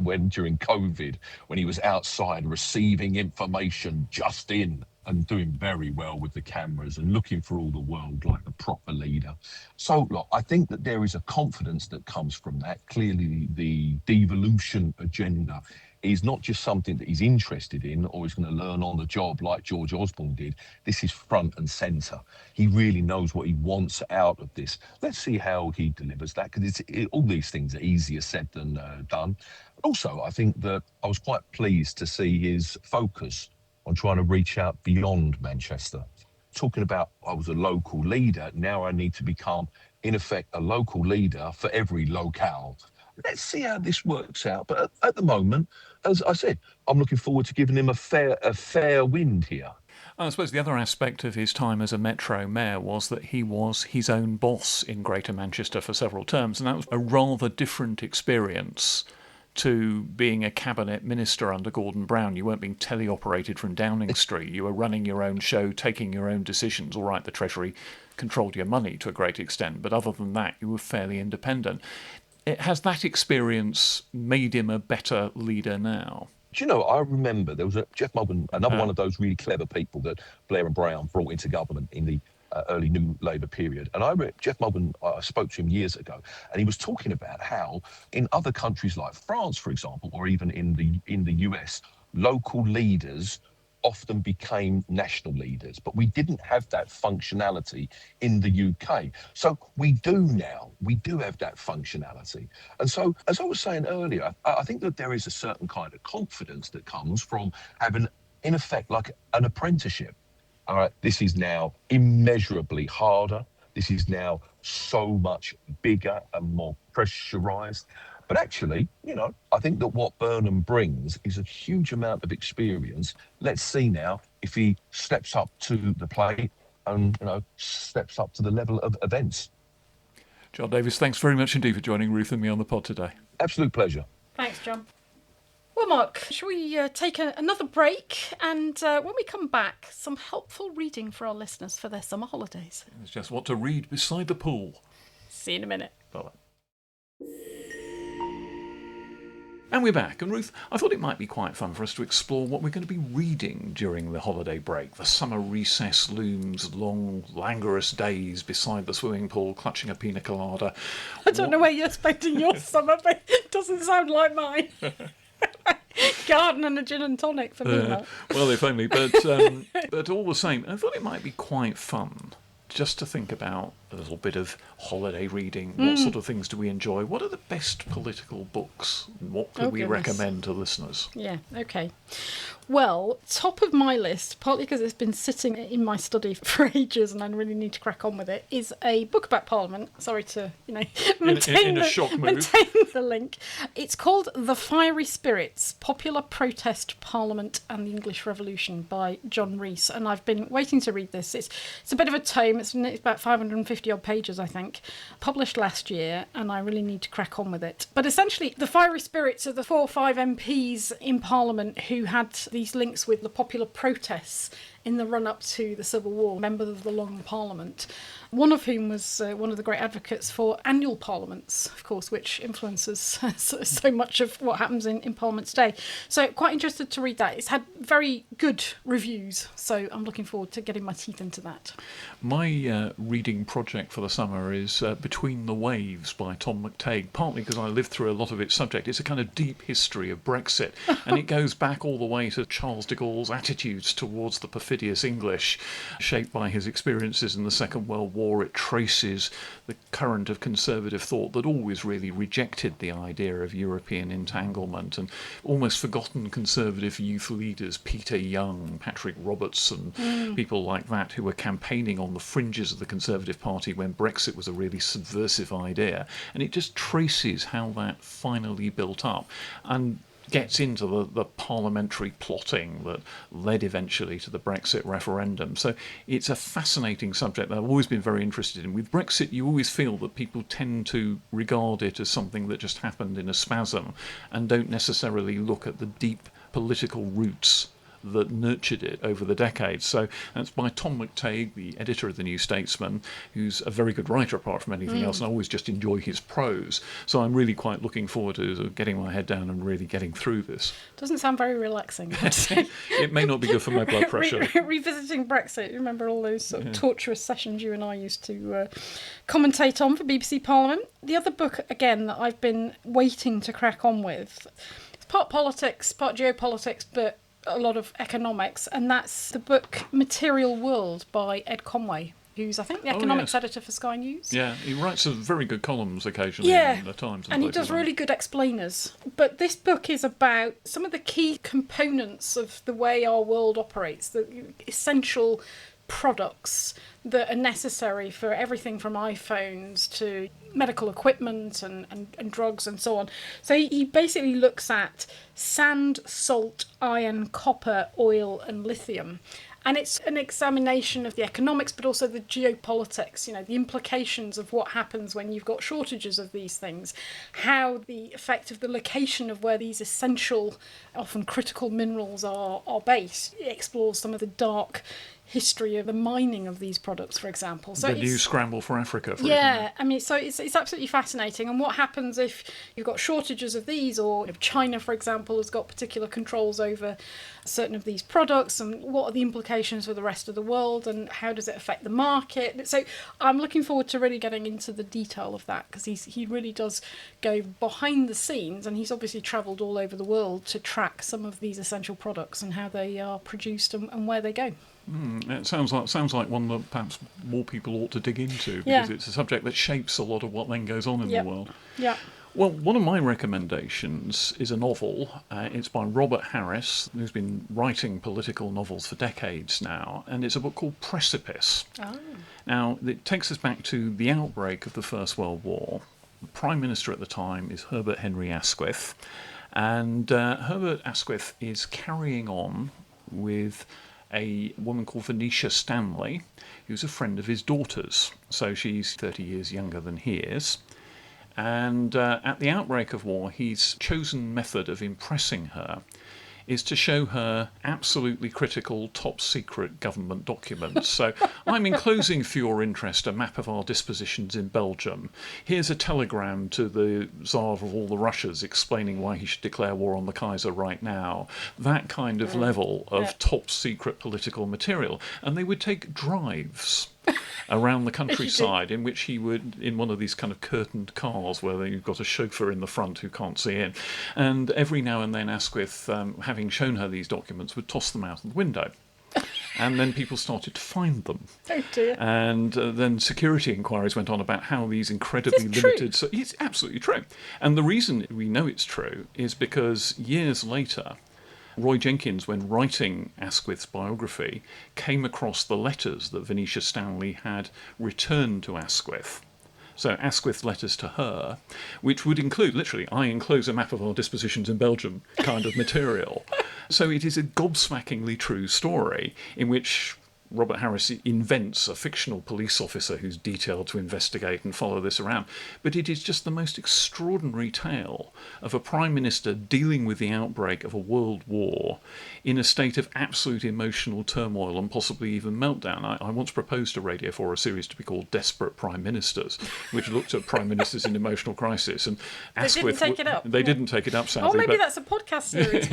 when during COVID, when he was outside receiving information just in and doing very well with the cameras and looking for all the world like a proper leader. So, look, I think that there is a confidence that comes from that. Clearly, the devolution agenda is not just something that he's interested in or he's going to learn on the job like George Osborne did. This is front and centre. He really knows what he wants out of this. Let's see how he delivers that, because all these things are easier said than done. Also, I think that I was quite pleased to see his focus on trying to reach out beyond Manchester. Talking about I was a local leader, now I need to become, in effect, a local leader for every locale. Let's see how this works out. But at the moment, as I said, I'm looking forward to giving him a fair wind here. I suppose the other aspect of his time as a Metro Mayor was that he was his own boss in Greater Manchester for several terms, and that was a rather different experience to being a cabinet minister under Gordon Brown. You weren't being teleoperated from Downing Street. You were running your own show, taking your own decisions. All right, the Treasury controlled your money to a great extent, but other than that, you were fairly independent. Has that experience made him a better leader now? Do you know, I remember there was Jeff Mulgan, another one of those really clever people that Blair and Brown brought into government in the early New Labour period. And Jeff Mulgan, I spoke to him years ago, and he was talking about how in other countries like France, for example, or even in the US, local leaders often became national leaders, but we didn't have that functionality in the UK. So we do now. We do have that functionality. And so, as I was saying earlier, I think that there is a certain kind of confidence that comes from having, in effect, like an apprenticeship. All right, this is now immeasurably harder. This is now so much bigger and more pressurised. But actually, I think that what Burnham brings is a huge amount of experience. Let's see now if he steps up to the plate and, steps up to the level of events. Jon Davis, thanks very much indeed for joining Ruth and me on the pod today. Absolute pleasure. Thanks, Jon. Well, Mark, shall we take another break? And when we come back, some helpful reading for our listeners for their summer holidays. It's just what to read beside the pool. See you in a minute. Bye. And we're back. And Ruth, I thought it might be quite fun for us to explore what we're going to be reading during the holiday break. The summer recess looms, long, languorous days beside the swimming pool, clutching a pina colada. I don't know where you're spending your summer, but it doesn't sound like mine. Garden and a gin and tonic for me, Mark. Well, if only. But all the same, I thought it might be quite fun just to think about a little bit of holiday reading. What sort of things do we enjoy? What are the best political books? What could we recommend to listeners? Yeah, okay. Well, top of my list, partly because it's been sitting in my study for ages and I really need to crack on with it, is a book about Parliament. Sorry to, maintain the link. It's called The Fiery Spirits, Popular Protest, Parliament and the English Revolution by John Rees. And I've been waiting to read this. It's a bit of a tome. It's about 550 odd pages, I think, published last year, and I really need to crack on with it. But essentially, the fiery spirits are the 4 or 5 MPs in Parliament who had these links with the popular protests in the run-up to the Civil War, members of the Long Parliament, one of whom was one of the great advocates for annual parliaments, of course, which influences so much of what happens in Parliament today. So quite interested to read that. It's had very good reviews, so I'm looking forward to getting my teeth into that. My reading project for the summer is Between the Waves by Tom McTague, partly because I lived through a lot of its subject. It's a kind of deep history of Brexit, and it goes back all the way to Charles de Gaulle's attitudes towards the perfidious English, shaped by his experiences in the Second World War. It traces the current of conservative thought that always really rejected the idea of European entanglement, and almost forgotten conservative youth leaders, Peter Young, Patrick Robertson, people like that, who were campaigning on the fringes of the Conservative Party when Brexit was a really subversive idea. And it just traces how that finally built up and gets into the parliamentary plotting that led eventually to the Brexit referendum. So it's a fascinating subject that I've always been very interested in. With Brexit, you always feel that people tend to regard it as something that just happened in a spasm and don't necessarily look at the deep political roots that nurtured it over the decades. So that's by Tom McTague, the editor of the New Statesman, who's a very good writer apart from anything else, and I always just enjoy his prose. So I'm really quite looking forward to getting my head down and really getting through this. Doesn't sound very relaxing. It may not be good for my blood pressure. Revisiting Brexit, remember all those sort of torturous sessions you and I used to commentate on for BBC Parliament? The other book, again, that I've been waiting to crack on with, it's part politics, part geopolitics, but a lot of economics, and that's the book Material World by Ed Conway, who's I think the economics editor for Sky News. Yeah, he writes some very good columns occasionally in the Times. And he does really good explainers. But this book is about some of the key components of the way our world operates, the essential products that are necessary for everything from iPhones to medical equipment and drugs and so on. So he basically looks at sand, salt, iron, copper, oil and lithium. And it's an examination of the economics, but also the geopolitics, the implications of what happens when you've got shortages of these things, how the effect of the location of where these essential, often critical minerals are based. It explores some of the dark history of the mining of these products, for example. So the new scramble for Africa, for example. I mean, so it's absolutely fascinating. And what happens if you've got shortages of these, or if China, for example, has got particular controls over certain of these products, and what are the implications for the rest of the world, and how does it affect the market? So I'm looking forward to really getting into the detail of that, because he really does go behind the scenes, and he's obviously travelled all over the world to track some of these essential products and how they are produced and where they go. It sounds like one that perhaps more people ought to dig into, because it's a subject that shapes a lot of what then goes on in the world. Yeah. Well, one of my recommendations is a novel. It's by Robert Harris, who's been writing political novels for decades now, and it's a book called Precipice. Oh. Now, it takes us back to the outbreak of the First World War. The Prime Minister at the time is Herbert Henry Asquith, and Herbert Asquith is carrying on with a woman called Venetia Stanley, who's a friend of his daughter's. So she's 30 years younger than he is. And at the outbreak of war, his chosen method of impressing her is to show her absolutely critical top-secret government documents. So I'm enclosing for your interest a map of our dispositions in Belgium. Here's a telegram to the Tsar of all the Russias explaining why he should declare war on the Kaiser right now. That kind of level of top-secret political material. And they would take drives around the countryside in which he would, in one of these kind of curtained cars where you've got a chauffeur in the front who can't see in, and every now and then Asquith, having shown her these documents, would toss them out of the window. And then people started to find them. Oh dear. And then security inquiries went on about how these incredibly limited... So it's absolutely true. And the reason we know it's true is because years later, Roy Jenkins, when writing Asquith's biography, came across the letters that Venetia Stanley had returned to Asquith. So Asquith's letters to her, which would include, literally, I enclose a map of our dispositions in Belgium kind of material. So it is a gobsmackingly true story in which Robert Harris invents a fictional police officer who's detailed to investigate and follow this around. But it is just the most extraordinary tale of a Prime Minister dealing with the outbreak of a world war in a state of absolute emotional turmoil and possibly even meltdown. I once proposed to Radio 4 a series to be called Desperate Prime Ministers, which looked at Prime Ministers in emotional crisis. And Asquith didn't take it up. They didn't take it up, sadly. Oh, maybe that's a podcast series.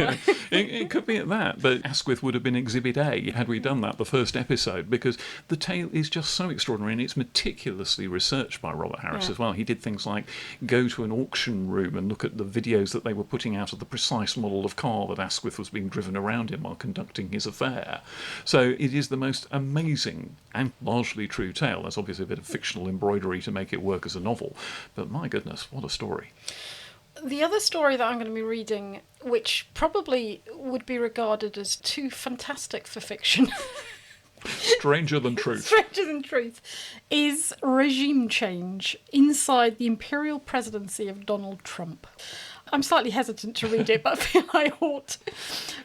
It could be at that, but Asquith would have been Exhibit A had we done that, the first episode, because the tale is just so extraordinary, and it's meticulously researched by Robert Harris as well. He did things like go to an auction room and look at the videos that they were putting out of the precise model of car that Asquith was being driven around in while conducting his affair. So it is the most amazing and largely true tale. There's obviously a bit of fictional embroidery to make it work as a novel, but my goodness, what a story. The other story that I'm going to be reading, which probably would be regarded as too fantastic for fiction, Stranger than truth. Stranger than truth, is regime change inside the imperial presidency of Donald Trump. I'm slightly hesitant to read it, but I feel I ought.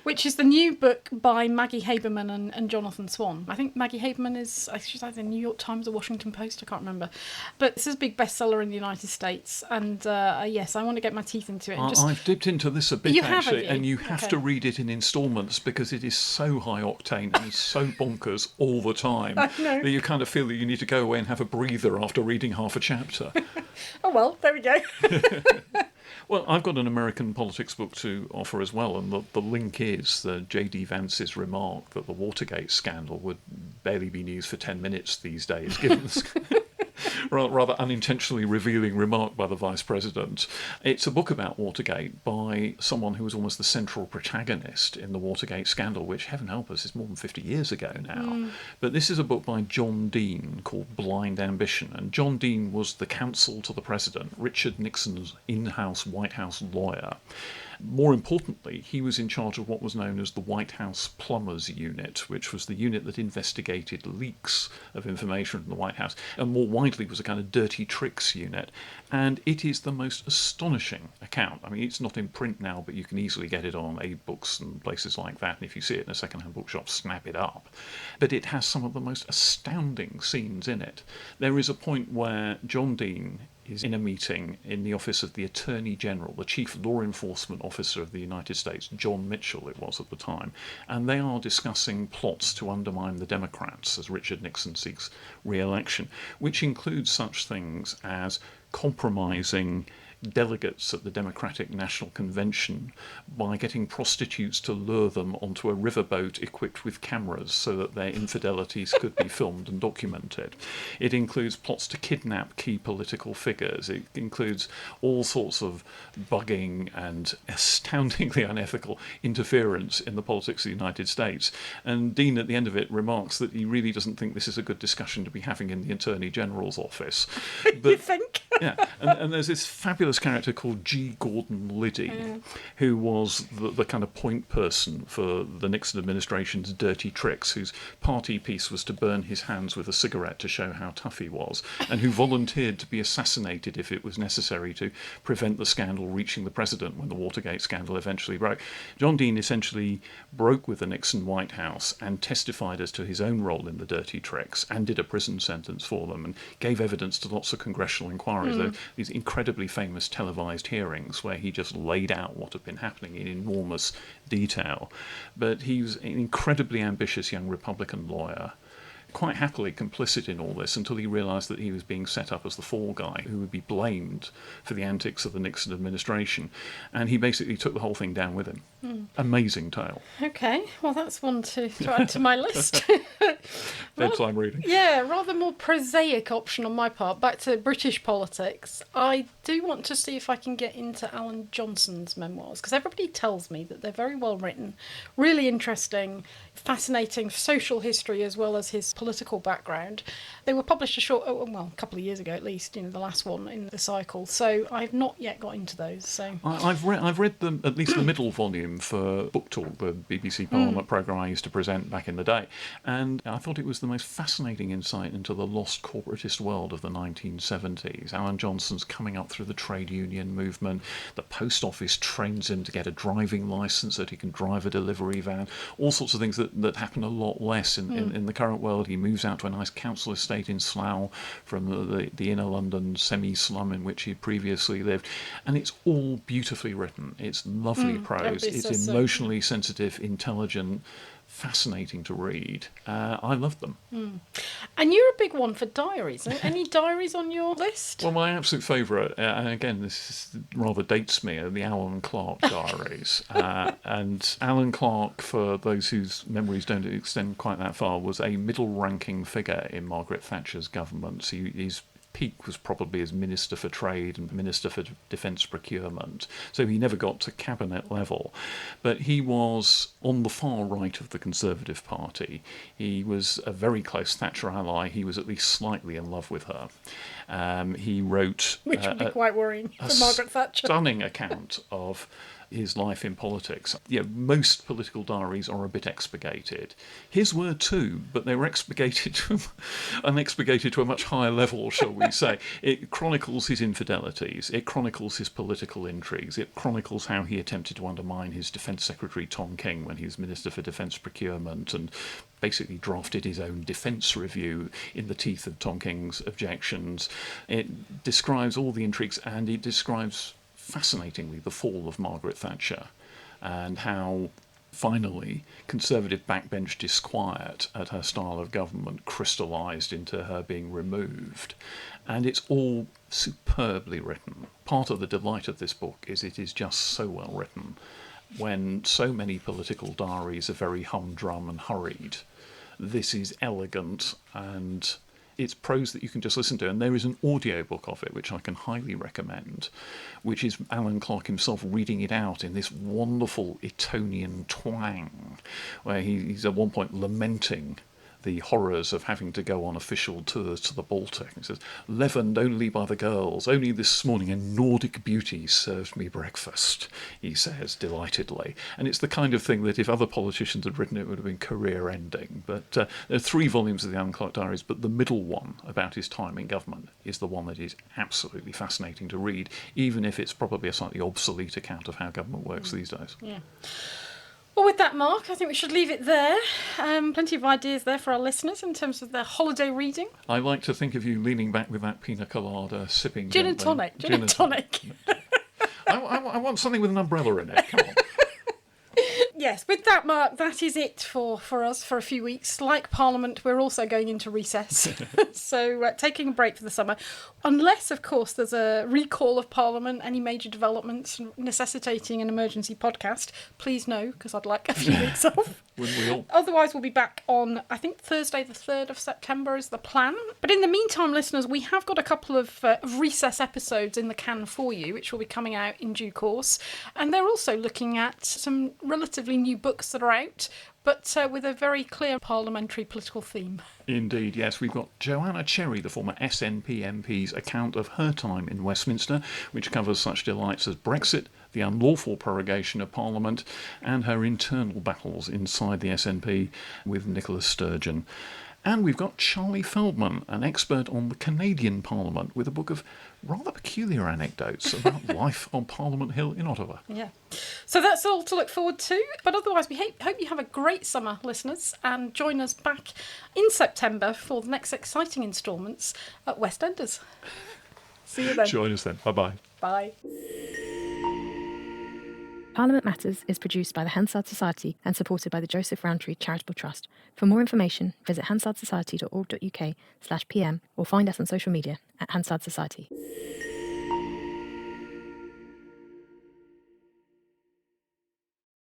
Which is the new book by Maggie Haberman and Jonathan Swan. I think Maggie Haberman she's either the New York Times or Washington Post, I can't remember. But this is a big bestseller in the United States, and yes, I want to get my teeth into it. I've dipped into this a bit, You actually, have, and you have to read it in instalments because it is so high octane and it's so bonkers all the time that you kind of feel that you need to go away and have a breather after reading half a chapter. Oh well, there we go. Well, I've got an American politics book to offer as well, and the link is J.D. Vance's remark that the Watergate scandal would barely be news for 10 minutes these days, given the rather unintentionally revealing remark by the Vice President. It's a book about Watergate by someone who was almost the central protagonist in the Watergate scandal, which, heaven help us, is more than 50 years ago now. But this is a book by John Dean called Blind Ambition, and John Dean was the counsel to the President, Richard Nixon's in-house White House lawyer. More importantly, he was in charge of what was known as the White House Plumbers Unit, which was the unit that investigated leaks of information from the White House, and more widely was a kind of dirty tricks unit. And it is the most astonishing account. I mean, it's not in print now, but you can easily get it on Books and places like that, and if you see it in a second-hand bookshop, snap it up. But it has some of the most astounding scenes in it. There is a point where John Dean is in a meeting in the office of the Attorney General, the Chief Law Enforcement Officer of the United States, John Mitchell it was at the time, and they are discussing plots to undermine the Democrats as Richard Nixon seeks re-election, which includes such things as compromising delegates at the Democratic National Convention by getting prostitutes to lure them onto a riverboat equipped with cameras so that their infidelities could be filmed and documented. It includes plots to kidnap key political figures. It includes all sorts of bugging and astoundingly unethical interference in the politics of the United States. And Dean, at the end of it, remarks that he really doesn't think this is a good discussion to be having in the Attorney General's office. But, you think? Yeah, and there's this fabulous character called G. Gordon Liddy, who was the kind of point person for the Nixon administration's dirty tricks, whose party piece was to burn his hands with a cigarette to show how tough he was, and who volunteered to be assassinated if it was necessary to prevent the scandal reaching the president when the Watergate scandal eventually broke. John Dean essentially broke with the Nixon White House and testified as to his own role in the dirty tricks and did a prison sentence for them and gave evidence to lots of congressional inquiries. These incredibly famous televised hearings where he just laid out what had been happening in enormous detail. But he was an incredibly ambitious young Republican lawyer, quite happily complicit in all this until he realised that he was being set up as the fall guy who would be blamed for the antics of the Nixon administration. And he basically took the whole thing down with him. Amazing tale. Okay, well that's one to add to my list. Bedtime reading. Yeah, rather more prosaic option on my part. Back to British politics. I do want to see if I can get into Alan Johnson's memoirs, because everybody tells me that they're very well written, really interesting, fascinating social history as well as his political background. They were published a couple of years ago at least, the last one in the cycle. So I've not yet got into those. So I've read them, at least the middle volume for Book Talk, the BBC Parliament programme I used to present back in the day, and I thought it was the most fascinating insight into the lost corporatist world of the 1970s. Alan Johnson's coming up through the trade union movement, the post office trains him to get a driving licence so that he can drive a delivery van, all sorts of things that that happen a lot less in the current world. He moves out to a nice council estate in Slough from the inner London semi-slum in which he previously lived. And it's all beautifully written. It's lovely prose. It's emotionally sensitive, intelligent, fascinating to read. I love them. And you're a big one for diaries. Any diaries on your list? Well, my absolute favourite, and again, this rather dates me, are the Alan Clark diaries. And Alan Clark, for those whose memories don't extend quite that far, was a middle-ranking figure in Margaret Thatcher's government. So his peak was probably as Minister for Trade and Minister for Defence Procurement, so he never got to cabinet level. But he was on the far right of the Conservative Party. He was a very close Thatcher ally. He was at least slightly in love with her. He wrote... Which would be quite worrying for Margaret Thatcher. Stunning account of his life in politics. Most political diaries are a bit expurgated. His were too, but they were expurgated to a much higher level, shall we say. It chronicles his infidelities. It chronicles his political intrigues. It chronicles how he attempted to undermine his Defence Secretary Tom King when he was Minister for Defence Procurement, and basically drafted his own defence review in the teeth of Tom King's objections. It describes all the intrigues, and it describes fascinatingly the fall of Margaret Thatcher and how finally Conservative backbench disquiet at her style of government crystallised into her being removed. And it's all superbly written. Part of the delight of this book is it is just so well written, when so many political diaries are very humdrum and hurried. This is elegant, and it's prose that you can just listen to, and there is an audiobook of it which I can highly recommend, which is Alan Clark himself reading it out in this wonderful Etonian twang, where he's at one point lamenting the horrors of having to go on official tours to the Baltic. He says, "Leavened only by the girls, only this morning a Nordic beauty served me breakfast," he says delightedly. And it's the kind of thing that if other politicians had written it would have been career-ending. But there are 3 volumes of the Alan Clark Diaries, but the middle one about his time in government is the one that is absolutely fascinating to read, even if it's probably a slightly obsolete account of how government works these days. Yeah. Well, with that, Mark, I think we should leave it there. Plenty of ideas there for our listeners in terms of their holiday reading. I like to think of you leaning back with that pina colada, sipping Gin and tonic. Gin and tonic. I want something with an umbrella in it. Come on. Yes, with that, Mark, that is it for us for a few weeks. Like Parliament, we're also going into recess. So taking a break for the summer. Unless, of course, there's a recall of Parliament, any major developments necessitating an emergency podcast, please no, because I'd like a few weeks off. Wouldn't we all? Otherwise, we'll be back on, I think, Thursday the 3rd of September is the plan. But in the meantime, listeners, we have got a couple of recess episodes in the can for you, which will be coming out in due course. And they're also looking at some relatively new books that are out, but with a very clear parliamentary political theme. Indeed, yes. We've got Joanna Cherry, the former SNP MP's account of her time in Westminster, which covers such delights as Brexit, the unlawful prorogation of Parliament, and her internal battles inside the SNP with Nicola Sturgeon. And we've got Charlie Feldman, an expert on the Canadian Parliament, with a book of rather peculiar anecdotes about life on Parliament Hill in Ottawa. Yeah. So that's all to look forward to. But otherwise, we hope you have a great summer, listeners, and join us back in September for the next exciting instalments at West Enders. See you then. Join us then. Bye-bye. Bye. Parliament Matters is produced by the Hansard Society and supported by the Joseph Rowntree Charitable Trust. For more information, visit hansardsociety.org.uk/pm or find us on social media at Hansard Society.